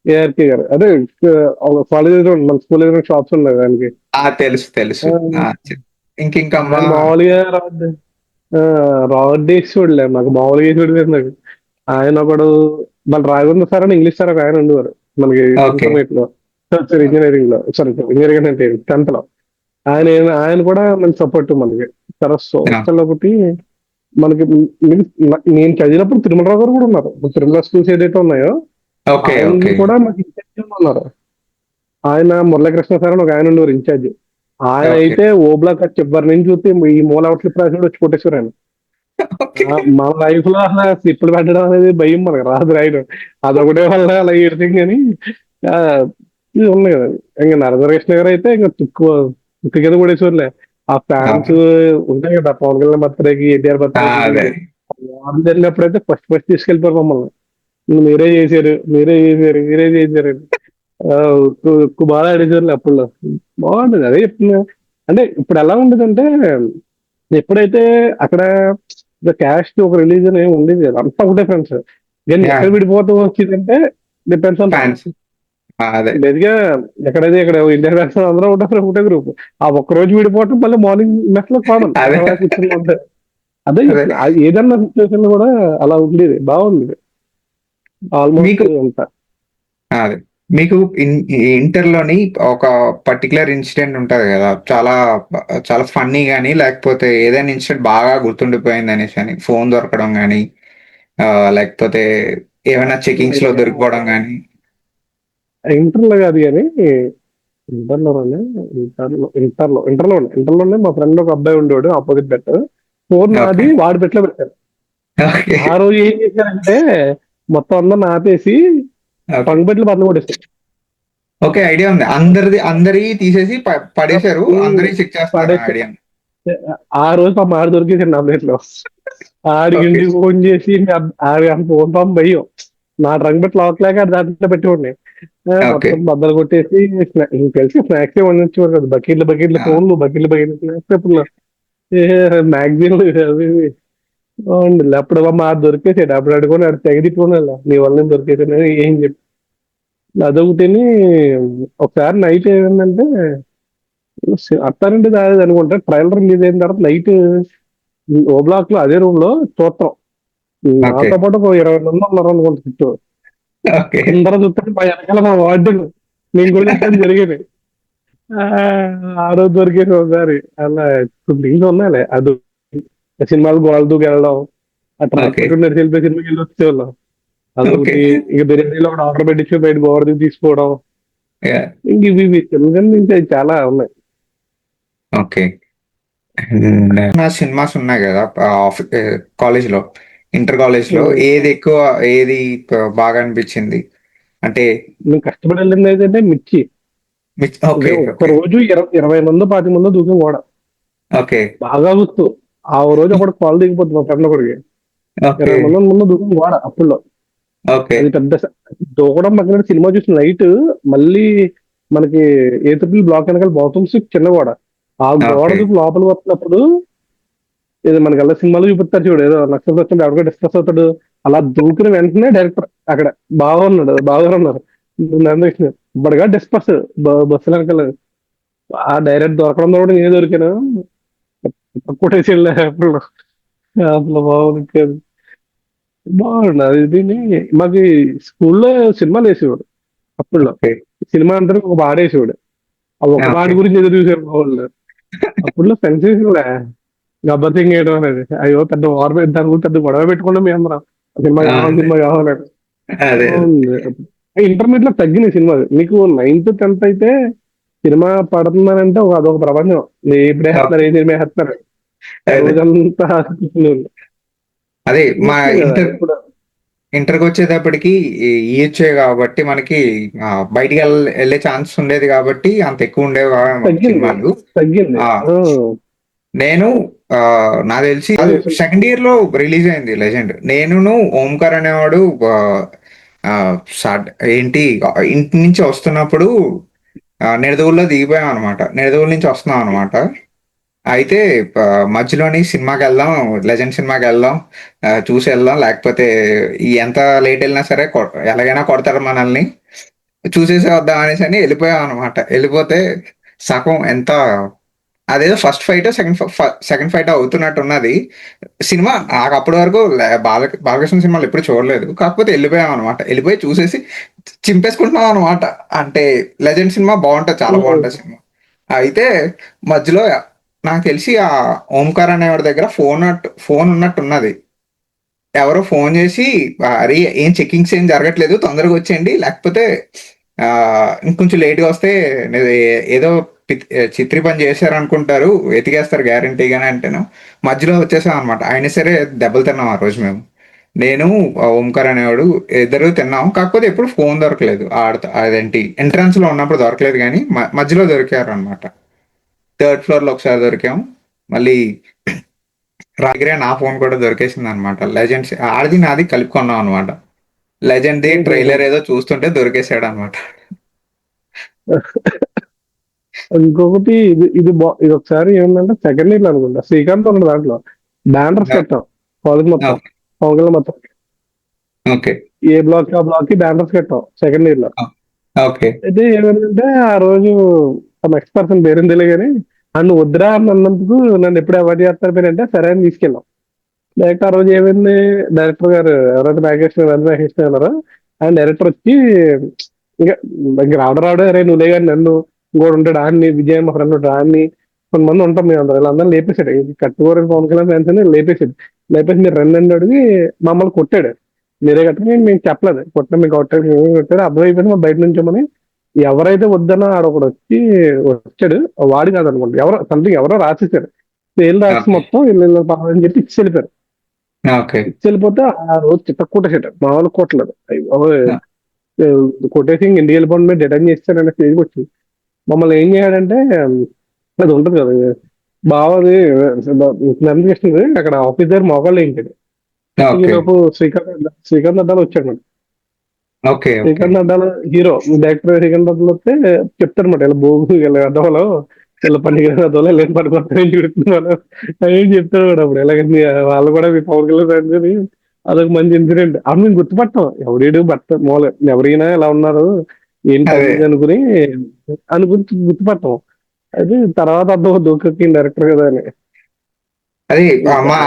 ఏఆర్కే గారు అదే కాలేజ్ మన స్కూల్ దగ్గర షాప్స్ ఉన్నాయి దానికి. తెలుసు. తెలుసు. ఆ! ఇంకింకమ్మా ఆయన మామూలుగా ఆ, రాడ్ వేసి చూడలే నాకు, మామూలుగా వేసి చూడలేదు నాకు. ఆయన ఒకడు మన రాఘవేంద్ర సార్ అని ఇంగ్లీష్ సార్ ఒక ఆయన ఉండేవారు మనకి ఓకే. ఇంటర్మీడియట్ లో, సారీ ఇంజనీరింగ్ లో, సారీ ఇంజనీరింగ్ అంటే 10th లో. ఆయన ఆయన కూడా మంచి సపోర్ట్ మనకి. తర్వాత ఆ! సోషల్ ఒకటి మనకి. నేను చదివినప్పుడు తిరుమలరావు గారు కూడా ఉన్నారు. ఇప్పుడు తిరుమల స్కూల్స్ ఏదైతే ఉన్నాయో ఓకే. ఆయన ఓకే. కూడా మాకు ఇన్ఛార్జ్ ఉన్నారు. ఆయన మురళీకృష్ణ సార్ అని ఒక ఆయన ఉండేవారు ఇన్ఛార్జ్. ఆయన ఓకే. అయితే ఓ బ్లాక్ చివరి నుంచి చూస్తే ఈ మూల అవుట్లెట్ రాసి వచ్చి కొట్టేశ్వరు ఆయన. ఓకే. మన లైఫ్ లో అసలు స్లిప్పులు పెట్టడం అనేది భయం, మనకు రాదు రాయడం. అదొకటే వల్ల అలా ఏడితే కానీ ఆ, ఇది ఉన్నాయి కదా. ఇంకా నరదకృష్ణ గారు అయితే ఇంకా తుక్కు కింద కొడేసేవారులే. ఆ ఆ! ఫ్యాన్స్ ఉంటాయి కదా, పవన్ కళ్యాణ్ బర్త్డేకి, ఎన్టీఆర్ బర్త్డేకి అదే. వారం జరిగినప్పుడైతే ఫస్ట్ ఫస్ట్ తీసుకెళ్ళిపోరు మమ్మల్ని. మీరే చేశారు, మీరే చేశారు, మీరే చేశారు అని. బాగా ఆడేసారు అప్పుడు. బాగుండేది, అదే చెప్తున్నా. అంటే ఇప్పుడు ఎలా ఉండదంటే, ఎప్పుడైతే అక్కడ క్యాస్ట్ ఒక రిలీజన్ ఏమి ఉండేది కదా, అంతా ఒకటే ఫ్రెండ్స్. కానీ ఎక్కడ యాహ్! విడిపోతూ వచ్చిందంటే డిపెండ్స్ ఆన్ ఫ్యాన్స్. అదే. బేసిక్గా. ఎక్కడైతే ఇక్కడ ఇండియన్ ఫ్యాన్స్ అందరూ ఒకటే గ్రూప్. ఆ ఒక్క రోజు విడిపోవటం మళ్ళీ మార్నింగ్ మెస్ లో కామన్ అదే. అలా కూర్చుని ఉంటారు. అదే అదే. చెప్తున్నా. ఏదన్నా సిచ్యువేషన్ కూడా అలా ఉండేది, బాగుంది ఆల్మోస్ట్ మీకు అంతా. అదే. మీకు ఇంటర్‌లోని ఒక పర్టిక్యులర్ ఇన్సిడెంట్ ఉంటది గదా! చాలా ఫన్నీ గాని, లేకపోతే ఏదైనా ఇన్సిడెంట్ బాగా గుర్తుండిపోయిందనేసని ఫోను దొరకడం గాని, లేకపోతే ఏమైనా చెకింగ్స్‌లో దొరికిపోవడం గాని. ఇంటర్లో కాదు కానీ ఇంటర్లోనే ఇంటర్లోనే మా ఫ్రెండ్ ఒక అబ్బాయి ఉండేవాడు ఆపోజిట్ బెట్. Phone okay. నాది వాడి బెట్లో పెట్టారు. ఓకే. ఆ రోజు ఏం చేశారంటే మొత్తం అందరిని ఆపేసి ఓకే. పంక్ బెట్లు పక్కన కొట్టేసారు. ఓకే. ఐడియా ఉంది. అందరియి తీసేసి పడేశారు. అందరియి చెక్ చేస్తున్నారు. పడేసి ఐడియా ఉంది. ఆ రోజు పాపం ఆడు దొరికేసాడు నా ప్లేట్ లో. ఆడికి ఓకే. ఇంటికి ఫోన్ చేసి ఆడి ఫోన్ పంప్ భయం. నా రంగు పెట్టి లోకలేక ఆడి దాంట్లో పెట్టుకోండి. ఓకే. మొత్తం బద్దలు కొట్టేసి ఇంక తెలిసి స్నాక్స్ వండించేవారు కదా, బకెట్లు బకెట్లు ఆ! ఫోన్లు, బకెట్లు బకెట్లు స్నాక్స్ ఎప్పుడు మ్యాగజైన్లు అవి ఇవి. బాగుండేది అప్పుడు. మా దొరికేసాడు అప్పుడు, అడుకొని ఆడు తెగ తిట్టుకున్నా, నీ వల్ల నేను దొరికేసాను ఏం చెప్పి. అదొకటిని. ఒకసారి నైట్ ఏమైందంటే అత్తారింటి దారేది అనుకుంటా, ట్రైలర్ రిలీజ్ అయిన తర్వాత నైట్ ఓ బ్లాక్ లో అదే రూమ్ లో చూస్తాం. ఓకే. నాతో పాటు ఒక 20 మంది ఉన్నారు అనుకుంటా చుట్టూ. ఓకే. అందరూ చూస్తే మా వెనకాల మా వార్డెన్. నేను కూడా చూస్తాను జరిగేది. ఆ ఆ రోజు దొరికేది ఒకసారి అలా. థింగ్స్ ఉన్నాయిలే. అది సినిమాలు గోడలు దూకి వెళ్ళడం, ఆ ఓకే. ట్రాన్స్పోర్ట్ నడిచి వెళ్ళిపోయి సినిమాకి వెళ్ళి వచ్చేవాళ్ళం. ఓకే. అదొకటి. ఇక బిర్యానీలో ఒకటి ఆర్డర్ పెట్టించి బయట గోడ దిగి తీసుకోవడం. యాహ్! ఇంక ఇవి చిన్నగా నుంచి అవి చాలా ఉన్నాయి. ఓకే. అండ్ నా సినిమాస్ ఉన్నాయి గదా! కాలేజ్‌లో, ఇంటర్ కాలేజ్‌లో ఉమ్, ఏది బాగా అనిపించింది? అంటే మేము కష్టపడి వెళ్ళింది ఏంటంటే మిర్చి. ఓకే. ఇదే ఒక్క ఓకే. రోజు 20 మంది 25 మంది దూకం గోడ. ఓకే. బాగా గుర్తు. ఆ రోజు ఒకటి కాల్ దిగిపోతుంది మా ఫ్రెండ్ ఒకడికి. ఓకే. 20 మంది ముందు దూకం గోడ అప్పుల్లో. ఓకే. అది పెద్ద దూకడం పక్కన సినిమా చూసిన నైట్ మళ్ళీ మనకి ఏ ట్రిపుల్ బ్లాక్ వెనకాల బాత్రూమ్స్ చిన్న గోడ. ఆ గోడ ఓకే. దూకి లోపల వస్తున్నప్పుడు ఏదో మనకి అలా సినిమాలో చూపిస్తారు చూడు, ఏదో నక్షత్రం వచ్చినప్పుడు ఎవరికో డిస్కస్ అవుతాడు. అలా దూకిన వెంటనే డైరెక్టర్ అక్కడ బాగా ఉన్నారు ఇప్పటిగా డిస్కస్ బస్సు వెనకాల. ఆ డైరెక్ట్ దొరకడం కూడా నేను దొరికాను, కొట్టేసి వెళ్ళా అప్పుడు. అసలు బాగుంది, బాగుండు అది. దీన్ని మాకు స్కూల్లో సినిమాలు వేసేవాడు అప్పుడులో. ఓకే. సినిమా అందరికి ఒక పాట వేసేవాడు. ఆ ఒక పాట ఓకే. గురించి ఎదురు చూసారు మా వాళ్ళు. అప్పుడులో సెన్సేషన్ గబ్బర్ సింగ్ వేయడం అనేది, అయ్యో పెద్ద వార్ దాని గురించి పెద్ద గొడవ పెట్టుకున్నాం మేము అందరం. సినిమా కావాలి, అదే. సినిమా కావాలని. అదే. బాగుంది. ఇంటర్మీడియట్ లో తగ్గినాయి సినిమాలు. మీకు 9th 10th అయితే సినిమా పడుతుందనంటే అదొక ప్రపంచం. ఎప్పుడు వేస్తున్నారు, ఏ సినిమా వేస్తున్నారు, అదే. రోజంతా కూర్చునేవాళ్ళు. అదే మా ఓకే కదా ఇంటర్ ఇప్పుడు ఇంటర్కి వచ్చేటప్పటికి ఇచ్చే కాబట్టి మనకి బయటికి వెళ్ళే ఛాన్స్ ఉండేది కాబట్టి అంత ఎక్కువ ఉండేవి కావు తగ్గింది సినిమాలు. తగ్గింది. ఆ, నేను నాకు తెలిసి సెకండ్ ఇయర్ లో రిలీజ్ అయింది లెజెండ్. నేనును ఓంకార్ అనేవాడు ఆ, ఏంటి ఇంటి నుంచి వస్తున్నప్పుడు నిడదవుల్లో దిగిపోయాం అనమాట. నిడదవుల నుంచి వస్తున్నాం అనమాట. అయితే ప మధ్యలోని సినిమాకెళ్దాం, 'లెజెండ్' సినిమాకెళ్దాం, చూసి వెళ్దాం. లేకపోతే ఎంత లేట్ ఎళ్ళినా సరే ఎలాగైనా కొడతారు మనల్ని. చూసేసి వద్దాం అనేసని ఎళ్ళిపోయామనమాట. ఎళ్ళిపోతే సగం ఎంత అదేదో ఫస్ట్ ఫైటో, సెకండ్ ఫైటో అవుతున్నట్టున్నది. సినిమా నాకు అప్పటి వరకు బాలకృష్ణ సినిమాలు ఎప్పుడు చూడలేదు. కాకపోతే ఎళ్ళిపోయామనమాట. ఎళ్ళిపోయి చూసేసి చింపేసుకుంటున్నాం అనమాట. అంటే 'లెజెండ్' సినిమా బావుంటది. చాలా బావుంటది సినిమా. అయితే మధ్యలో నాకు తెలిసి ఆ ఓంకార్ అనేవాడి దగ్గర ఫోన్ ఉన్నట్టున్నది. ఎవరో ఫోన్ చేసి అరే ఏం చెకింగ్స్ ఏం జరగట్లేదు, తొందరగా వచ్చేయండి, లేకపోతే ఇంకొంచెం లేట్గా వస్తే ఏదో చిత్రీ పని చేశారు అనుకుంటారు, ఎతికేస్తారు గ్యారంటీగానే అంటేను మధ్యలో వచ్చేసాం అనమాట. అయినా సరే దెబ్బలు తిన్నాం ఆ రోజు మేము. నేను ఓంకార్ అనేవాడు ఇద్దరు తిన్నాం. కాకపోతే ఎప్పుడు ఫోన్ దొరకలేదు. అదేంటి ఎంట్రన్స్ లో ఉన్నప్పుడు దొరకలేదు, కానీ మధ్యలో దొరికారు అనమాట. థర్డ్ ఫ్లోర్ లో ఒకసారి దొరికాం. మళ్ళీ రాగిరే నా ఫోన్ కూడా దొరికేసింది అనమాట. లెజెండ్స్ ఆడిది నాది కలుపుకున్నాం అనమాట. లెజెండ్ ది ట్రైలర్ ఏదో చూస్తుంటే దొరికేసాడు అనమాట. ఇంకొకటి ఇది ఒకసారి ఏమందంటే సెకండ్ ఇయర్ అనుకుంటా, శ్రీకాంత్ ఉన్నాడు దాంట్లో. బ్యానర్స్ కట్టాం కాలేజ్ మొత్తం, పవన్ కళ్యాణ్ మొత్తం. ఓకే. ఏ బ్లాక్ ఆ బ్లాక్ కి బ్యానర్స్ కట్టాం సెకండ్ ఇయర్ లో. ఓకే. అయితే ఏమైందంటే ఆ రోజు ఆ నెక్స్ట్ పర్సన్ పేరుంది తెలియదు కానీ, నన్ను వద్దురా అని అన్నందుకు నన్ను ఎప్పుడు అవాయిడ్ చేస్తారు పేరంటే సరే అని తీసుకెళ్ళాం. డైరెక్ట్ ఆ రోజు ఏమైంది, డైరెక్టర్ గారు ఎవరైతే నాగేశ్వర గారు, ఆయన డైరెక్టర్ వచ్చి ఇంకా ఇంక రావడం అరే నువ్వులే కానీ నన్ను ఇంకోటి ఉంటాడు ఆన్ని, విజయ్ మా ఫ్రెండ్ ఉంటాడు ఆన్ని, కొంతమంది ఉంటాం మేము అందరం, వీళ్ళందరూ లేపేశాడు. కట్టుకోరు పవన్ కళ్యాణ్ ఫ్యాన్స్ అని లేపేశాడు. లేపేసి మీరు రండి అని అడిగి మమ్మల్ని కొట్టాడు. మీరే కట్టని మేము చెప్పలేదు, కొట్టిన మీకు కొట్టాడు అర్థమైపోయింది. మా బయట నుంచోమని ఎవరైతే వద్దనో ఆడొకడు వచ్చాడు. వాడు కాదనుకోండి, ఎవరో సంథింగ్ ఎవరో రాసేసారు. సేల్ రాసి ఓకే. మొత్తం వీళ్ళు పర్వాలని చెప్పి ఇచ్చి వెళ్ళిపోయారు. ఓకే. ఇచ్చి వెళ్ళిపోతే ఆ రోజు చిత్త కొట్టేసాడు, మామూలు కొట్టలేదు. కొట్టేసి ఇంటికి వెళ్ళిపోండి మీరు డిటైన్ చేస్తారనే స్టేజ్కి వచ్చింది. మమ్మల్ని ఏం చేయాలంటే అది ఉంటుంది కదా బావది నమ్మిస్తుంది అక్కడ ఆఫీస్ దగ్గర మోకాళ్ళు ఏంటండి. ఈ ఓకే. లోపు శ్రీకాంత్ అడ్డాలు వచ్చాడు madam. Okay. Okay. Srikanth Addala hero director Srikanth Addala వస్తే చెప్తారన్నమాట, ఇలా బోగు ఇలా అడ్డంలో ఇలా పండుగ అద్దంలో ఇలా పడిపోతారని చూడుతున్నాను అని చెప్తారు మేడం. అప్పుడు ఎలాగండి వాళ్ళు కూడా మీ పవన్ కళ్యాణ్ ఫ్యాన్స్ అని. అదొక మంచి ఇన్సిడెంట్. అప్పుడు మేము గుర్తుపట్టాం ఎవడేడు భర్త మూల ఎవరైనా ఇలా ఉన్నారు ఏంటి అదే. అది అనుకుని గుర్తుపట్టాం. అది తర్వాత అర్థం దూకి డైరెక్టర్ కదా అని. అది ఇంకా మా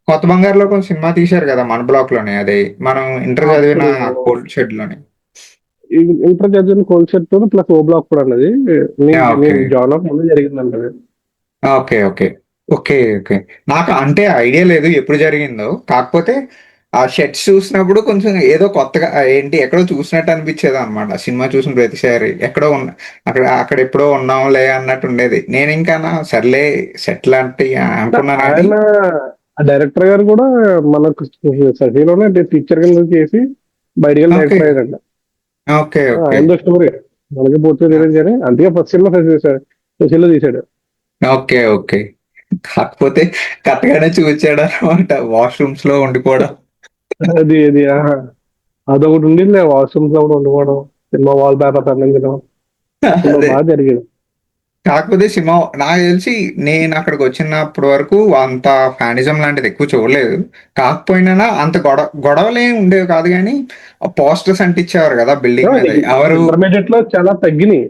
కొత్త బంగారులో కొంచెం సినిమా తీశారు కదా మన బ్లాక్ లోనే. అది మనం ఇంటర్ చదివిన అప్పుడు కోల్డ్ షెడ్ లోనే. ఇంటర్ చదివిన కోల్ సెట్ ప్లస్ ఓ బ్లాక్ కూడా అన్నది. ఓకే. నేను జాయిన్ అవ్వక ముందు జరిగిందండి అది. ఓకే. ఓకే. ఓకే. ఓకే. నాకు అంటే ఐడియా లేదు ఎప్పుడు జరిగిందో. కాకపోతే ఆ షెడ్స్ చూసినప్పుడు కొంచెం ఏదో కొత్తగా ఏంటి ఎక్కడో చూసినట్టు అనిపించేదనమాట. సినిమా చూసిన ప్రతిసారి ఎక్కడో అక్కడ ఎప్పుడో ఉన్నాంలే అన్నట్టు ఉండేది. నేనింకానా సర్లే సెట్ లాంటి అనుకున్నాను గానీ ఆయన ఆ డైరెక్టర్ గారు కూడా మనకు సఖీలోనే టీచర్ కింద చేసి బయటికి వెళ్ళి ఓకే. డైరెక్టర్ అయ్యారంట. ఓకే. ఓకే. ఆయన స్టోరీ మనకి పూర్తిగా తెలియదు కానీ అందుకే ఫస్ట్ లో ఫస్ట్ లో తీశాడు. ఓకే. ఓకే. కాకపోతే కరెక్ట్‌గానే చూపించాడనమాట. వాష్‌రూమ్స్‌లో ఉండిపోవడం. అది అదొకటి ఉండింది వాష్రూమ్స్ లో కూడా వండుకోవడం, సినిమా వాల్ పేపర్స్ అందించడం. సినిమా అదే. బాగా జరిగేది. కాకపోతే సినిమా నాకు తెలిసి నేను అక్కడికి వచ్చినప్పటి వరకు అంత ఫ్యానిజం లాంటిది ఎక్కువ చూడలేదు. కాకపోయినా అంత గొడవలేమి ఉండేవి కాదు గానీ, ఆ పోస్టర్స్ అంటించేవారు కదా బిల్డింగ్ మీద. ఎవరు ఇంటర్మీడియట్ లో చాలా తగ్గినాయి.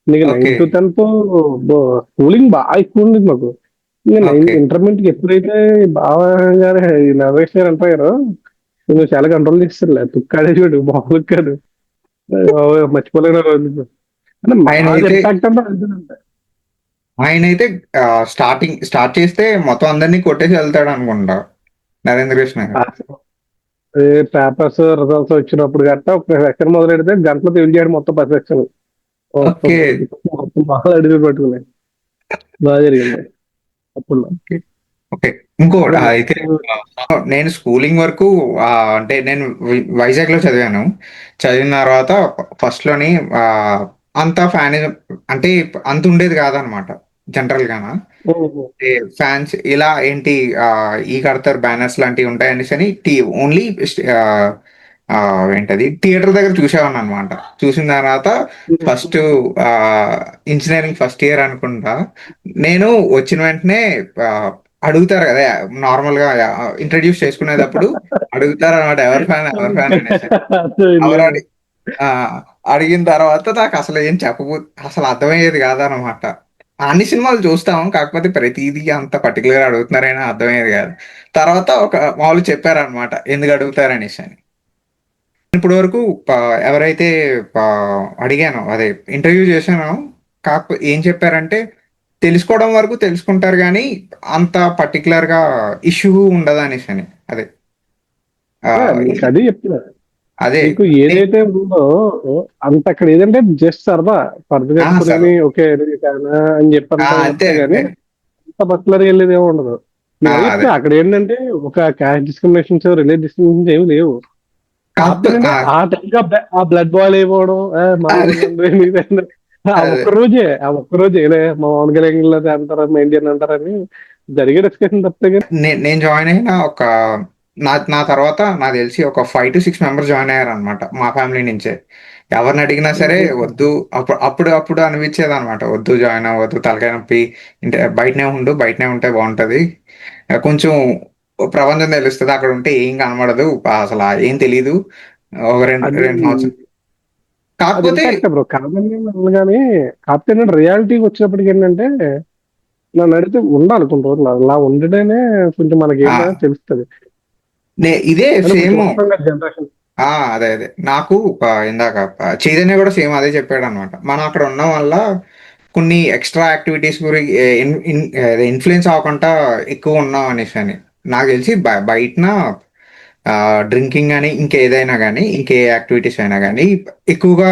నీకు ఓకే. 9th-10th స్కూలింగ్ బాగా ఎక్కువ ఉండేది మాకు. ఇంకా ఓకే. ఇంటర్మీడియట్ ఎప్పుడైతే బావ గారు ఈ నరేష్ గారు ఎంటర్ అయ్యారో నువ్వు చాలా కంట్రోల్ చేస్తారులే, తుక్కాడే చూడు మామూలు కాదు. మర్చిపోలేను రోజు. అంటే మాకు ఆయనైతే ఇంపాక్ట్ అంటే అంతేనంటే ఆయనైతే స్టార్ట్ చేస్తే మొత్తం అందరిని కొట్టేసి వెళ్తాడు అనుకుంటా నరేంద్ర కృష్ణ గారు. పేపర్స్ రిజల్ట్స్ వచ్చినప్పుడు గట్టా ఒక సెక్షన్ మొదలెడితే గంటలో తెలియజేయడం మొత్తం 10 సెక్షన్లు మొత్తం ఓకే. మొత్తం బాగా అడిగి పట్టుకున్నాయి. బాగా జరిగింది అప్పుడు. ఓకే. ఓకే. ఇంకోటి అదే అయితే నేను స్కూలింగ్ వరకు అంటే నేను వైజాగ్‌లో చదివాను. చదివిన తర్వాత ఫస్ట్‌లోని అంత ఫ్యానిజం అంటే అంత ఉండేది కాదనమాట జనరల్‌గాన. ఏ ఫ్యాన్స్ ఇలా ఏంటి ఈ కడతారు బ్యానర్స్ లాంటివి ఉంటాయనేసని ఓన్లీ ఆహ్, ఏంటది థియేటర్ దగ్గర చూసేవాడిననమాట. చూసిన తర్వాత ఫస్ట్ ఇంజినీరింగ్ ఫస్ట్ ఇయర్ అనుకుంటా. నేను వచ్చిన వెంటనే ఆహ్, అడుగుతారు కదా! నార్మల్‌గా ఇంట్రొడ్యూస్ చేసుకునేటప్పుడు అడుగుతారనమాట. ఎవరు ఫ్యాన్? ఎవరు ఫ్యాన్ అనేసి. ఎవరు అడి ఆ! అడిగిన తర్వాత నాకసలు ఏం అసలు అర్థమయ్యేది కాదనమాట. అన్ని సినిమాలు చూస్తాం. కాకపోతే ప్రతీదీ అంత పర్టిక్యులర్‌గా అడుగుతున్నారని అర్థమయ్యేది కాదు. తర్వాత ఒక మామూలుగా చెప్పారనమాట. ఎందుకు అడుగుతారనేసని. ఇప్పటి వరకు ఎవరైతే అడిగానో అదే ఇంటర్వ్యూ చేశానో ఏం చెప్పారంటే, తెలుసుకోవడం వరకు తెలుసుకుంటారు గానీ, అంత పర్టిక్యులర్‌గా ఇష్యూ ఉండదనేసని. అదే. ఆహ్, నీకు అది చెప్తున్నా. అదే. నీకు నే ఏదైతే ఉందో అంత అక్కడ ఏదంటే జస్ట్ సరదా పరద సార్. కట్టుకుని ఓకే నేను ఫ్యానా అని చెప్పి అంటాం అంతే. తప్పితే గానీ అంతే. అంత పర్టికులర్ వెళ్ళేది ఏమి ఉండదు. నేను అదే అదే. చెప్తున్నా అక్కడ ఏంటంటే ఒక క్యాస్ట్ డిస్క్రిమినేషన్స్ రిలీజ్ డిస్క్రిమినేషన్స్ ఏమి లేవు. కాకపోతే ఏంటంటే ఆ! ఆ టైంకి ఆ బ్లడ్ బాయిల్ అయిపోవడం మా అదే. ఊళ్ళో మీదండి అదే. ఆ ఒక్క రోజే లే మా మామూలుగా ఇంగ్లాండ్ అంటారు మెయింటైన్ అంటారని జరిగే డిస్కషన్ తప్పితే కానీ నేను జాయిన్ అయిన నా నా తర్వాత నాకు తెలిసి ఒక 5-6 మెంబర్స్ జాయిన్ అయ్యారనమాట మా ఫ్యామిలీ నుంచే. ఎవరిని అడిగినా సరే వద్దు. అప్పుడు అనిపించేదనమాట. వద్దు జాయిన్ అవ్వద్దు తలకాయ నొప్పి. బయటనే ఉంటే బావుంటది. కొంచెం ప్రపంచం తెలుస్తది. అక్కడ ఉంటే ఏం కనపడదు. అసల ఏం తెలీదు. ఒక అది 2 సంవత్సరాలు అది కాకపోతే ఇంపాక్ట్ బ్రో కాదని కానీ కాకపోతే ఏంటంటే రియాలిటీకి వచ్చినప్పటికి ఏంటంటే నన్ను అడిగితే ఉండాలి కొన్ని రోజులు అలా ఉండటమే కొంచెం మనకి ఆ! ఏంటో తెలుస్తుంది. ఇదే అంటే కొంచెం సేము. వస్తాం కదా జనరేషన్. అదే. నాకు ఇందాక చైతన్య గూడా సేమ్ అదే చెప్పాడనమాట. మనం అక్కడ ఉండడం వల్ల కొన్ని ఎక్స్‌ట్రా యాక్టివిటీస్ ఇన్ ఇన్ అదే ఇన్‌ఫ్లూయెన్స్ అవ్వకుండా ఎక్కువున్నాం అనేసని. నాకు తెలిసి బయటన డ్రింకింగ్ గాని, ఇంకేదైనా గాని, ఇంకే యాక్టివిటీస్ అయినా గాని ఎక్కువగా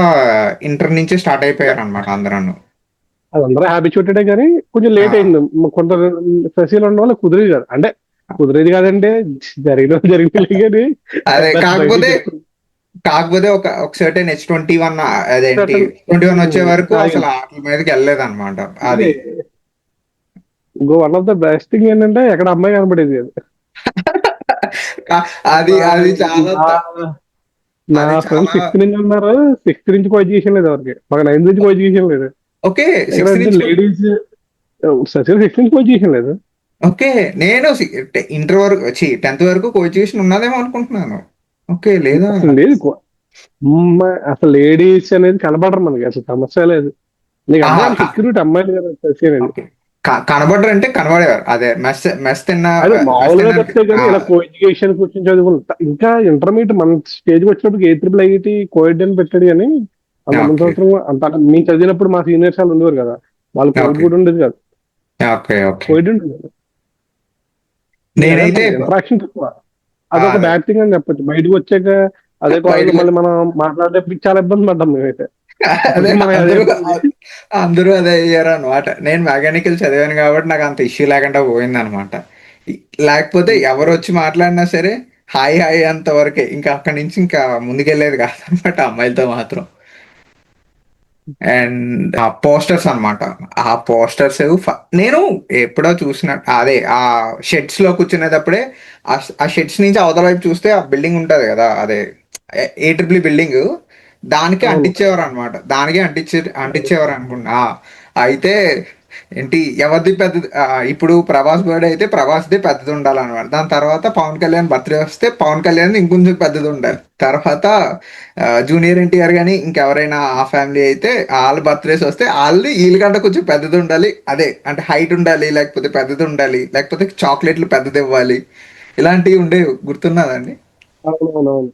ఇంటర్ నుంచే స్టార్ట్ అయిపోయారనమాట అందరూను. అది అందరూ హ్యాబిచుయేటెడే కానీ కొంచెం లేట్ ఆ! అయింది. కొంత ఫెసిల్ ఉండడం వల్ల కుదిరేది కాదు. అంటే కుదిరేది కాదంటే జరిగినలే కానీ అదే బయటికి కాకపోతే చెప్పుకుంటాం. ఒక సర్టెన్ H21 అదేంటి 21 వచ్చే వరకు అసలు ఆటల మీదకెళ్ళలేదనమాట. అది. ఇంకో one of the best thing ఏంటంటే ఎక్కడ అమ్మాయి కనపడేది కాదు. క అది నా అది చాలా నా నా అది ఫ్రెండ్స్ చాలా సిక్స్త్ నుంచి ఉన్నారు. సిక్స్త్ నుంచి కో ఎడ్యుకేషన్ లేదు ఎవరికి. మాకు 9th నుంచి కో ఎడ్యుకేషన్ లేదు. ఓకే. సిక్స్త్ ఎక్కడంటే నుంచి లేడీస్ సచిన్ సిక్స్త్ నుంచి కో ఎడ్యుకేషన్ లేదు. ఓకే. నేను ఇంటర్ వరకు 10థ్ వరకు కో ఎడ్యుకేషన్ ఉన్నదేమో అనుకుంటున్నాను. ఓకే. లేదా? అసలు లేదు. అసలు లేడీస్ అనేది కనపడరు మనకి. అసలు సమస్య లేదు. నీకు ఆహా! అమ్మాయిలు సెక్యూరిటీ అమ్మాయిలు కదా సచి అనేది. ఓకే. కనబడరంటే కనబడేవారు. అదే అదే మెస్ మామూలుగా తిన్నారు. చెప్తే కానీ ఇలా కో ఎడ్యుకేషన్ కూర్చొని చదువుకుంటా ఇంకా ఇంటర్మీడియట్ మన స్టేజ్కి వచ్చినప్పుడు AIIIT కోఎడ్ అని పెట్టాడు కానీ అంత ముందు ఓకే. సంవత్సరం అంత మేము చదివినప్పుడు మా సీనియర్స్ వాళ్ళు ఉండేవారు కదా. వాళ్ళు కోవిడ్ ఓకే. కూడా ఉండేది కాదు. ఓకే. ఓకే. కోవిడ్ ఉండేది. నీకు అదే నేనైతే ఇంటరాక్షన్ తక్కువ. అదొక అదే. బ్యాడ్ థింగ్ అని చెప్పొచ్చు. బయటకు వచ్చాక అదే కాలేజ్ లో బయటకి మళ్ళీ మనం మాట్లాడేప్పుడు చాలా ఇబ్బంది పడ్డాం మేమైతే. అదే ఇప్పటికీ మనకి అదే అందరూ ఇబ్బంది. అందరూ అదే అయ్యారనమాట. నేను మెకానికల్ చదివాను కాబట్టి నాకు అంత ఇష్యూ లేకుండా పోయిందనమాట. ఇ లేకపోతే ఎవరొచ్చి మాట్లాడినా సరే హాయ్, హాయ్ అంత వరకే. ఇంకా అక్కడి నుంచి ఇంకా ముందుకెళ్ళేది కాదనమాట అమ్మాయిలతో మాత్రం. అండ్ ఆ పోస్టర్స్ అన్నమాట. ఆ పోస్టర్స్ నేను ఎప్పుడో చూసిన అదే ఆ షెడ్స్‌లో కూర్చునేటప్పుడే ఆ షెడ్స్ నుంచి అవతల వైపు చూస్తే ఆ బిల్డింగ్ ఉంటది గదా! అదే ఏట్రిపుల్ బిల్డింగు. దానికే అవును. అంటించేవారు అనమాట. దానికే అంటించేవారు అనుకుంటా. అయితే ఏంటి ఎవరిది పెద్దది, ఇప్పుడు ప్రభాస్ బర్త్డే అయితే ప్రభాస్ది పెద్దది ఉండాలన్నమాట. దాని తర్వాత పవన్ కళ్యాణ్ బర్త్డే వస్తే పవన్ కళ్యాణ్ ఇంకొంచెం పెద్దది ఉండాలి. తర్వాత జూనియర్ ఎన్టీఆర్ కానీ ఇంకెవరైనా ఆ ఫ్యామిలీ అయితే వాళ్ళ బర్త్డేస్ వస్తే వాళ్ళు వీళ్ళకంటే కొంచెం పెద్దది ఉండాలి. అదే అంటే హైట్ ఉండాలి, లేకపోతే పెద్దది ఉండాలి, లేకపోతే చాక్లెట్లు పెద్దది ఇవ్వాలి. ఇలాంటివి ఉండేవి, గుర్తున్నదండి. అవునవునవును.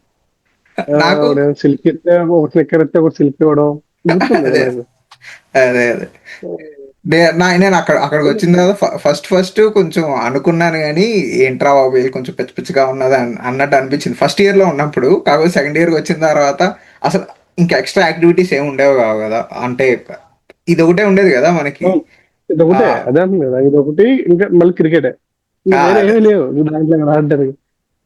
నాకు సిల్క్ ఇస్తే ఒక స్నిక్కర్ ఇస్తే ఒక సిల్క్ ఇవ్వడం గుర్తుంది అదే నాకు. అదే అదే నేను అక్కడికి వచ్చిన తర్వాత ఫస్ట్ ఫస్ట్ కొంచెం అనుకున్నాను కానీ ఏంట్రా బాబు ఇది కొంచెం పిచ్చి పిచ్చిగా ఉన్నది అన్నట్టు అనిపించింది ఫస్ట్ ఇయర్ లో ఉన్నప్పుడు. కాకపోతే సెకండ్ ఇయర్ వచ్చిన తర్వాత అసలు ఇంకా ఎక్స్ట్రా యాక్టివిటీస్ ఏమి ఉండేవి కావు కదా. అంటే ఇది ఒకటే ఉండేది కదా మనకి. అవును. ఆ, ఇదొకటే అదే అంటుంది కదా, ఇదొకటి ఇంకా మళ్ళీ క్రికెటే. ఇంకా వేరే అదే ఏమీ లేవు ఇంకా దాంట్లో ఆడడానికి.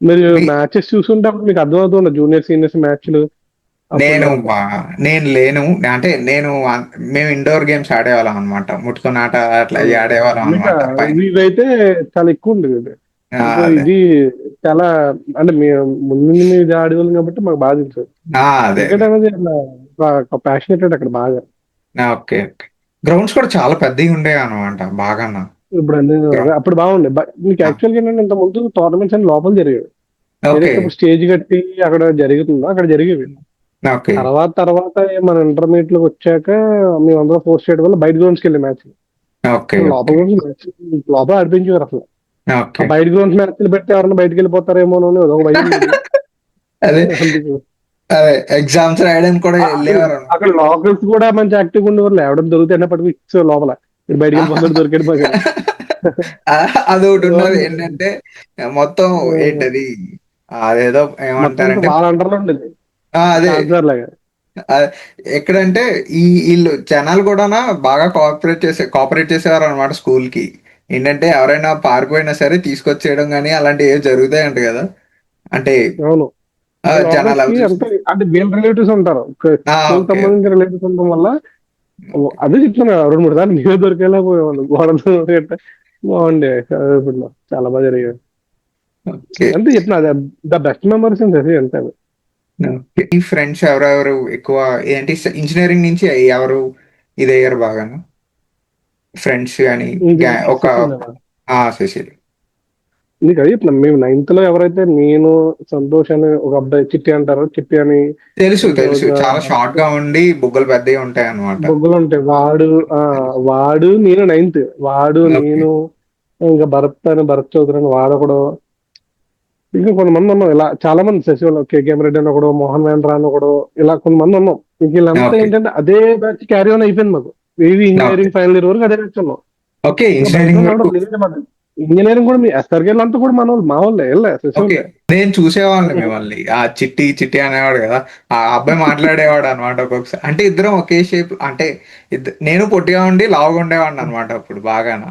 మీరు మీ మ్యాచెస్ చూసుంటే అప్పుడు మీకు అర్థమవుతుంది జూనియర్ సీనియర్స్ మ్యాచ్లు నేను అప్పట్లో అంటే. నేను లేను. అంటే మేము ఇండోర్ గేమ్స్ ఆడేవాళ్ళం అనమాట. ముట్టుకొని ఆట అట్లా అవి ఆడేవాళ్ళం ఇంకా అనమాట పైన. ఇవైతే చాలా ఎక్కువ ఉండేది ఇది. ఇంకా అదే ఇది చాలా అంటే మేము ముందు మీద ఆడేవాళ్ళం కాబట్టి మాకు బాగా తెలుసు. అదే క్రికెట్ అదే అనేది ఒక ప్యాషనేటెడ్ అక్కడ బాగా. Okay okay. గ్రౌండ్స్ కూడా చాలా పెద్దవి ఉండేవి అనమాట బాగా. ఇప్పుడు అన్ని అప్పుడు బాగుండే మీకు యాక్చువల్గా ఏంటంటే ఇంత ముందు టోర్నమెంట్స్ అన్ని లోపల జరిగేవి. ఓకే ఏదైతే ఇప్పుడు స్టేజ్ కట్టి అక్కడ జరుగుతుందో అక్కడ జరిగేవి. ఓకే తర్వాత మన ఇంటర్మీడియట్ లోకి వచ్చాక మేమందరం ఫోర్స్ చేయడం వల్ల బయట గ్రౌండ్స్కి వెళ్ళే మ్యాచ్. ఓకే లోపల ఓకే గ్రౌండ్స్ మ్యాచ్ లోపల ఆడిపించేవారు అసలు. ఆ ఓకే. బయట గ్రౌండ్స్ మ్యాచ్లు పెడితే ఎవరైనా బయటకు వెళ్ళిపోతారేమో అని ఒక భయం ఉండేది. అదే అందుకు అదే ఎగ్జామ్స్ రాయడానికి కూడా అసలు వెళ్ళేవారు. అక్కడ లోకల్స్ కూడా మంచి యాక్టివ్ ఉండేవారు. ఎవడం దొరికితే పట్టుకు లోపల ఇటు బయటకు వెళ్ళిపోతాడు దొరికాడు బాగా. అదొకటి ఉన్నది ఏంటంటే మొత్తం ఏంటది అదేదో మొత్తం అంతా ఏమంటారంటే వాళ్ళ అండర్లో ఉండేది అదే ఛాన్సలర్ లాగా. ఆ, ఎక్కడంటే వీళ్ళు జనాలు కూడా బాగా కోఆపరేట్ చేసేవారు అనమాట స్కూల్ కి. ఏంటంటే ఎవరైనా పారిపోయినా సరే తీసుకొచ్చేయడం కానీ అలాంటివి ఏవి జరుగుతాయంట కదా. అంటే అవును. లోకల్స్ జనాలు కి అవి చూసి అంటే అంటే వీళ్ళ రిలేటివ్స్ ఉంటారు. స్కూల్ ఓకే సంబంధించిన రిలేటివ్స్ ఉండడం వల్ల ఓకే అదే చెప్తున్నా 2, 3 సార్లు మేమే దొరికేలా పోయేవాళ్ళు గోడలతో గట్ట. బాగుండే చదువుకున్నాం చాలా బాగా జరిగేది. ఓకే అంతే చెప్పిన అదే ద బెస్ట్ మెమరీస్ అని చెప్పి అంతే అది. ఓకే. ఈ ఫ్రెండ్స్ ఎవరెవరు ఎక్కువ ఏంటి ఇంజినీరింగ్ నుంచి ఎవరు ఇదయ్యారు బాగాను ఫ్రెండ్స్ కానీ ఇంజనీరింగ్ ఒక సెకండ్ ఇయర్ సుశీల్. నీకు అదే చెప్తున్నా మేము నైన్త్ లో ఎవరైతే నేను సంతోష్ అని ఒక అబ్బాయి చిట్టి అంటారు చిట్టి అని తెలుసు తెలుసు ఇంకొక చాలా షార్ట్ గా ఉండి బుగ్గలు పెద్దవి ఉంటాయి అనమాట. బొగ్గులు ఉంటాయి వాడు నేను నైన్త్ వాడు ఓకే నేను ఇంకా భరత్ చౌదరి అని వాడొకడు. ఇంకా కొంతమంది ఉన్నాం ఇలా చాలా మంది శశివల్ కేకేఎం రెడ్డి అని ఒకడు మోహన్ వేంద్ర అని ఒకడు ఇలా కొంతమంది ఉన్నాం. ఇంక వీళ్ళంతా ఓకే ఏంటంటే అదే బ్యాచ్ క్యారీ ఆన్ అయిపోయింది మాకు. ఇది ఓకే ఇంజనీరింగ్ ఫైనల్ ఇయర్ వరకు అదే బ్యాచ్ ఉన్నాం. ఓకే ఇంకా బయట ఇంజనీరింగ్ వాళ్ళు వరకు. ఎవరు లేరు మన ఇంజనీరింగ్ కూడా మీ ఎస్ఆర్కేల్ అంతా కూడా మన వాళ్ళు మా వాళ్ళే వెళ్ళే ఓకే. శశివల్లే. నేను చూసేవాళ్ళని మిమ్మల్ని. ఆ చిట్టి, చిట్టి అనేవాడు గదా! ఆ అబ్బాయి మాట్లాడేవాడు అనమాట ఒక్కొక్కసారి. అంటే ఇద్దరం ఒకే షేప్ అంటే నేను పొట్టిగా ఉండి లావుగా ఉండేవాడిననమాట అప్పుడు బాగాన.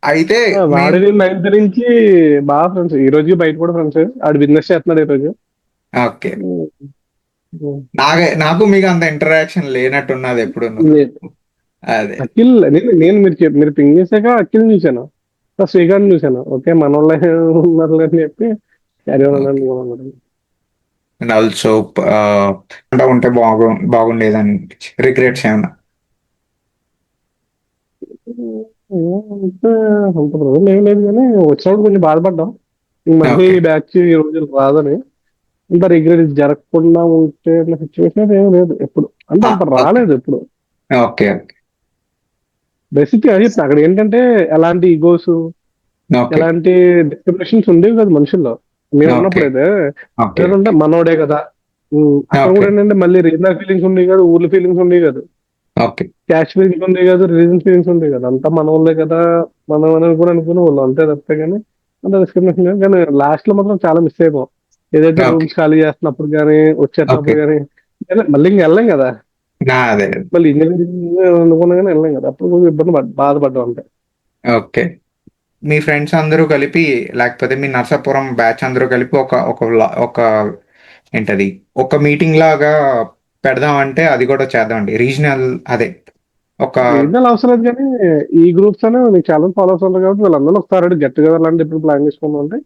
అయితే వాడు మేము నేను నైన్త్ నుంచి బాగా ఫ్రెండ్స్. ఈ రోజు బయట కూడా ఫ్రెండ్స్. ఆడు బిజినెస్ చేస్తున్నాడు ఈ రోజు. ఓకే. నాకు మీకు అంత ఇంటరాక్షన్ లేనట్టున్నది ఎప్పుడును. లేదు. అదే. అఖిల్ నేను మీరు పింగ్ చేశాక అఖిల్ చూశాను. శ్రీకాంత్ చూశాను. ఓకే మన వాళ్ళే ఉన్నారులే అని చెప్పి క్యారీ ఆన్ ఓకే. అన్నాను. అండ్ ఆల్సో ఉంటే బాగుండేదని రిగ్రెట్స్ ఏమన్నా? అంటే అంత రోజులు ఏం లేదు కానీ వచ్చినప్పుడు కొంచెం బాధపడ్డాం. మళ్ళీ ఓకే. ఈ బ్యాచ్ ఈ రోజులు రాదని. అంత రిగ్రెట్ జరగకుండా ఉంటే సిచ్యువేషన్ ఏం లేదు ఎప్పుడు. అంటే అంత ఓకే. రాలేదు ఎప్పుడు. ఓకే. బేసిక్ అది చెప్తా అక్కడ ఏంటంటే ఎలాంటి ఈగోస్ ఓకే. ఎలాంటి డిస్క్రిమినేషన్స్ ఉండేవి కదా మనుషుల్లో. మేము ఓకే. ఉన్నప్పుడైతే ఓకే. ఏంటంటే మనోడే కదా. అక్కడ ఓకే. కూడా ఏంటంటే మళ్ళీ రీజనల్ ఫీలింగ్స్ ఉండేవి కాదు ఊర్ల ఫీలింగ్స్ ఉండేవి కాదు ఓకే. క్యాష్ ఫీలింగ్స్ ఉండేవి కాదు రిలీజన్ ఫీలింగ్స్ ఉండేవి కదా. అంతా మన వాళ్ళే కదా మనం అని కూడా అనుకునే వాళ్ళు అంతే తప్పే కానీ అంత డిస్క్రిమినేషన్ లేదు. కానీ లాస్ట్ లో మాత్రం చాలా మిస్ అయిపోయాం. ఏదైతే ఓకే. రూమ్స్ ఖాళీ చేస్తున్నప్పుడు కానీ ఓకే. వచ్చేటప్పుడు కానీ మళ్ళీ ఇంక వెళ్ళాం కదా. అదే. మళ్ళీ ఇంజనీరింగ్ అనుకున్నా కానీ వెళ్ళాం కదా. అప్పుడు కొంచెం ఇబ్బంది బాధపడ్డాం అంతే. ఓకే. మీ ఫ్రెండ్స్ అందరూ కలిపి లేకపోతే మీ నరసాపురం బ్యాచ్ అందరూ కలిపి ఒక ఒక ఒక ఏంటది ఒక మీటింగ్ లాగా పెడదామంటే అది కూడా చేద్దామండి. రీజనల్ అదే ఒక రీజనల్ అవసరం లేదు కానీ ఈ గ్రూప్స్ అనే మీకు చాలా ఫాలో అవుతుంటారు కాబట్టి వీళ్ళందరూ ఒకసారి గెట్ టుగెదర్ లాంటి ఇప్పుడు ప్లాన్ చేసుకుందాం అంటే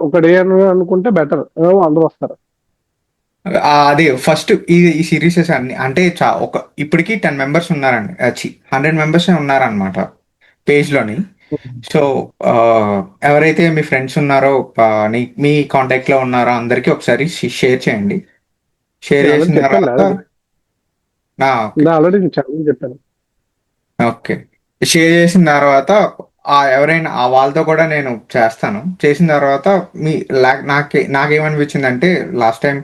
ఒక డే అని అనుకుంటే బెటర్ అందరూ వస్తారు. అది ఫస్ట్ ఈ సిరీసెస్ అన్ని అంటే ఒక ఇప్పటికి 10 మెంబర్స్ ఉన్నారండి, 100 మెంబర్స్ ఉన్నారనమాట పేజ్లోని. సో ఎవరైతే మీ ఫ్రెండ్స్ ఉన్నారో, మీ కాంటాక్ట్లో ఉన్నారో అందరికీ ఒకసారి షేర్ చేయండి. షేర్ నేను ఆల్రెడీ చేసిన చెప్పాను తర్వాత ఆల్రెడీ. ఓకే. ఆల్రెడీ చాలా చెప్పాను. ఓకే. షేర్ చేసిన తర్వాత ఎవరైనా వాళ్ళతో కూడా నేను చేస్తాను. చేసిన తర్వాత మీ నాకేమనిపించిందంటే last time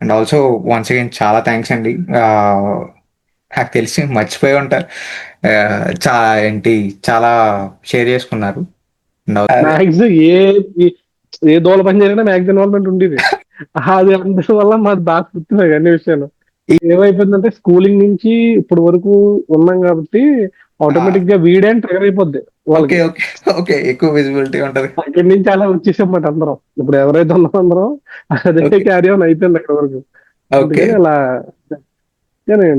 and also once again చాలా థ్యాంక్స్ అండి. నాకు తెలిసి మర్చిపోయి ఉంటారు. ఏంటి చాలా షేర్ చేసుకున్నారు. అదే. మ్యాక్సిమం ఏ దోల పని జరిగినా మ్యాక్సిమం ఇన్వాల్వ్మెంట్ ఉండేది. అది అందువల్ల మాది బాగా గుర్తున్నాయి అన్ని విషయాలు. ఏమైపోయిందంటే స్కూలింగ్ నుంచి ఇప్పుడు వరకు ఉన్నాం కాబట్టి ఆటోమేటిక్ గా వీడే ట్రిగర్ అయిపోద్ది ఓకే. వాళ్ళకి. ఓకే. ఓకే. ఎక్కువ విజిబిలిటీ ఉంటది. అక్కడి నుంచి అలా వచ్చేసామాట అందరం. ఇప్పుడు ఎవరైతే ఉన్నారో అందరం అదే ఓకే. క్యారీ ఆన్ అయిపోయింది అక్కడ వరకు. ఓకే. అందుకని అలా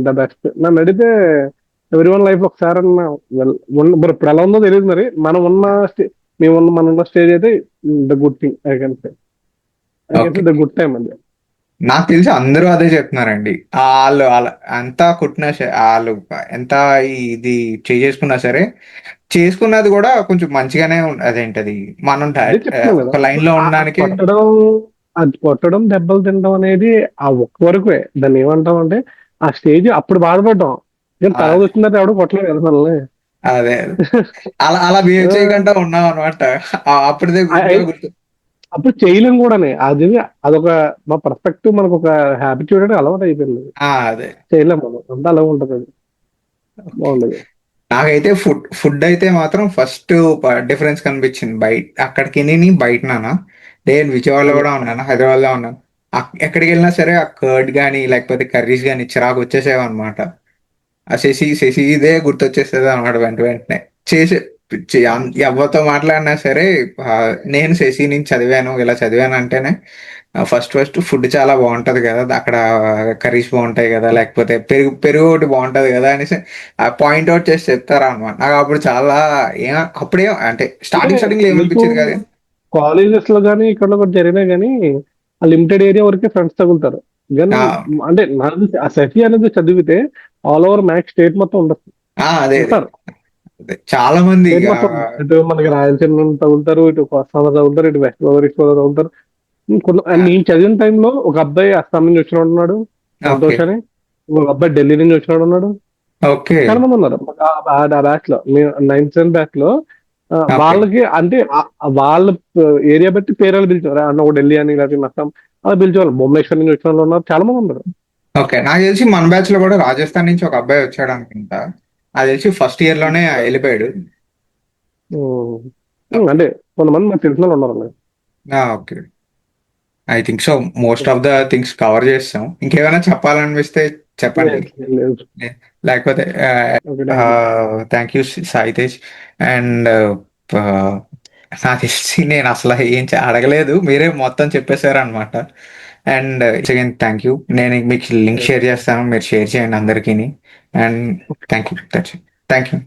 ద బెస్ట్. నన్ను అడిగితే ఎవ్రీ వన్ లైఫ్ ఒకసారి మరి ఇప్పుడు ఎలా ఉందో తెలియదు. మరి మనం ఉన్న స్టేజ్ అయితే the good thing I can say okay. The good time అది. నాకు తెలిసి అందరూ అదే చెప్తున్నారండి. వాళ్ళు అంతా కొట్టినా వాళ్ళు ఎంత ఇది చేసుకున్నా సరే, చేసుకున్నది కూడా కొంచెం మంచిగానే అదేంటది మనం అదే చెప్తున్నాను కదా. ఒక లైన్ లో ఉండడానికి. కొట్టడం దెబ్బలు తినడం అనేది ఆ ఒక్క వరకే. దాన్ని ఏమంటాం అంటే ఆ స్టేజ్ అప్పుడు బాధపడ్డాం. కానీ ఆ, తర్వాత వచ్చిన తర్వాత ఎవడో కొట్టలేదు కదా మనల్ని. అదే అలా అలా బిహేవ్ చేయకుండా ఉన్నాం అనమాట. అప్పుడే ఆ, గుర్తు. అప్పుడు చేయలేం కూడానే. అదొక మా పర్స్పెక్టివ్, మనకు ఒక హ్యాబిట్యూడ్ అనేది అలవాటు అయిపోయింది. అదే. చేయలేం మనం, అంతా అలా ఉంటది అది. బాగుండదు. నాకైతే ఫుడ్ అయితే మాత్రం ఫస్ట్ డిఫరెన్స్ కనిపించింది. అక్కడికి బయటనా. నేను విజయవాడలో కూడా ఉన్నాను, హైదరాబాద్లో ఉన్నాను. ఎక్కడికి వెళ్ళినా సరే ఆ కర్డ్ కానీ లేకపోతే కర్రీస్ కానీ చిరాకు వచ్చేసేవి అనమాట. ఆ శశి ఇదే గుర్తొచ్చేస్తుంది అనమాట వెంట వెంటనే. చేసే ఎవరితో మాట్లాడినా సరే ఆ, నేను శశి నుంచి చదివాను, ఇలా చదివాను అంటేనే ఫస్ట్ ఫుడ్ చాలా బాగుంటది కదా అక్కడ, కర్రీస్ బాగుంటాయి కదా, లేకపోతే పెరుగు పెరుగు ఒకటి బాగుంటది కదా అనేసి ఆ పాయింట్ అవుట్ చేసి చెప్తారా అనమాట. నాకు అప్పుడు చాలా అప్పుడే అంటే స్టార్టింగ్ లో మీకు ఏమనిపించేది కదా. కాలేజెస్ లో కానీ ఇక్కడ కూడా జరిగినా కానీ ఆ లిమిటెడ్ ఏరియా వరకే ఫ్రెండ్స్ తగులుతారు. కానీ ఆ, అంటే నాకు తెలిసి ఆ సెఫీ అనేది చదివితే ఆల్ ఓవర్ మ్యాక్స్ స్టేట్ మొత్తం ఉండదు. అదే అదే ఉంటారు అదే చాలా మంది స్టేట్ మొత్తం ఉంటారు. ఇటు మనకి రాయలసీమ నుండి తగులుతారు, ఇటు కోస్తాంధ్ర తగులుతారు, ఇటు వెస్ట్ గోదావరి, ఈస్ట్ గోదావరి తగులుతారు. అండ్ నేను చదివిన టైంలో ఒక అబ్బాయి అస్సాం నుంచి వచ్చినాడు ఉన్నాడు, ఓకే. సంతోష్ అని. ఒక అబ్బాయి ఢిల్లీ నుంచి వచ్చినాడు ఉన్నాడు. ఓకే. చాలా మంది ఉన్నారు ఆ బ్యాచ్ లో. నైన్త్ బ్యాచ్ లో ఓకే. వాళ్ళకి అంటే వాళ్ళ ఏరియా బట్టి పేర్లు పిలిచేవారు. అన్న ఒక ఢిల్లీ అని, లేకపోతే అస్సాం అలా పిలిచేవాళ్ళు. భువనేశ్వర్ నుంచి వచ్చిన వాళ్ళు ఉన్నారు, చాలా మంది ఉన్నారు. ఓకే. నాకు తెలిసి మన బ్యాచ్ లో కూడా రాజస్థాన్ నుంచి ఒక అబ్బాయి వచ్చాడు అనుకుంటా. అది తెలిసి ఫస్ట్ ఇయర్ లోనే వెళ్ళిపోయాడు. అంటే కొంతమంది నాకు తెలిసిన వాళ్ళు ఉన్నారు. Okay. I think so most of the things cover చేస్తాం. ఇంకేమైనా చెప్పాలనిపిస్తే చెప్పండి. లేకపోతే okay. Thank you Sai Tej. And నాకు తెలిసి నేను అసలు ఏం అడగలేదు, మీరే మొత్తం చెప్పేశారు అనమాట. And again thank you. నేను మీకు లింక్ షేర్ చేస్తాను, మీరు షేర్ చేయండి అందరికీ. And thank you. Thank you.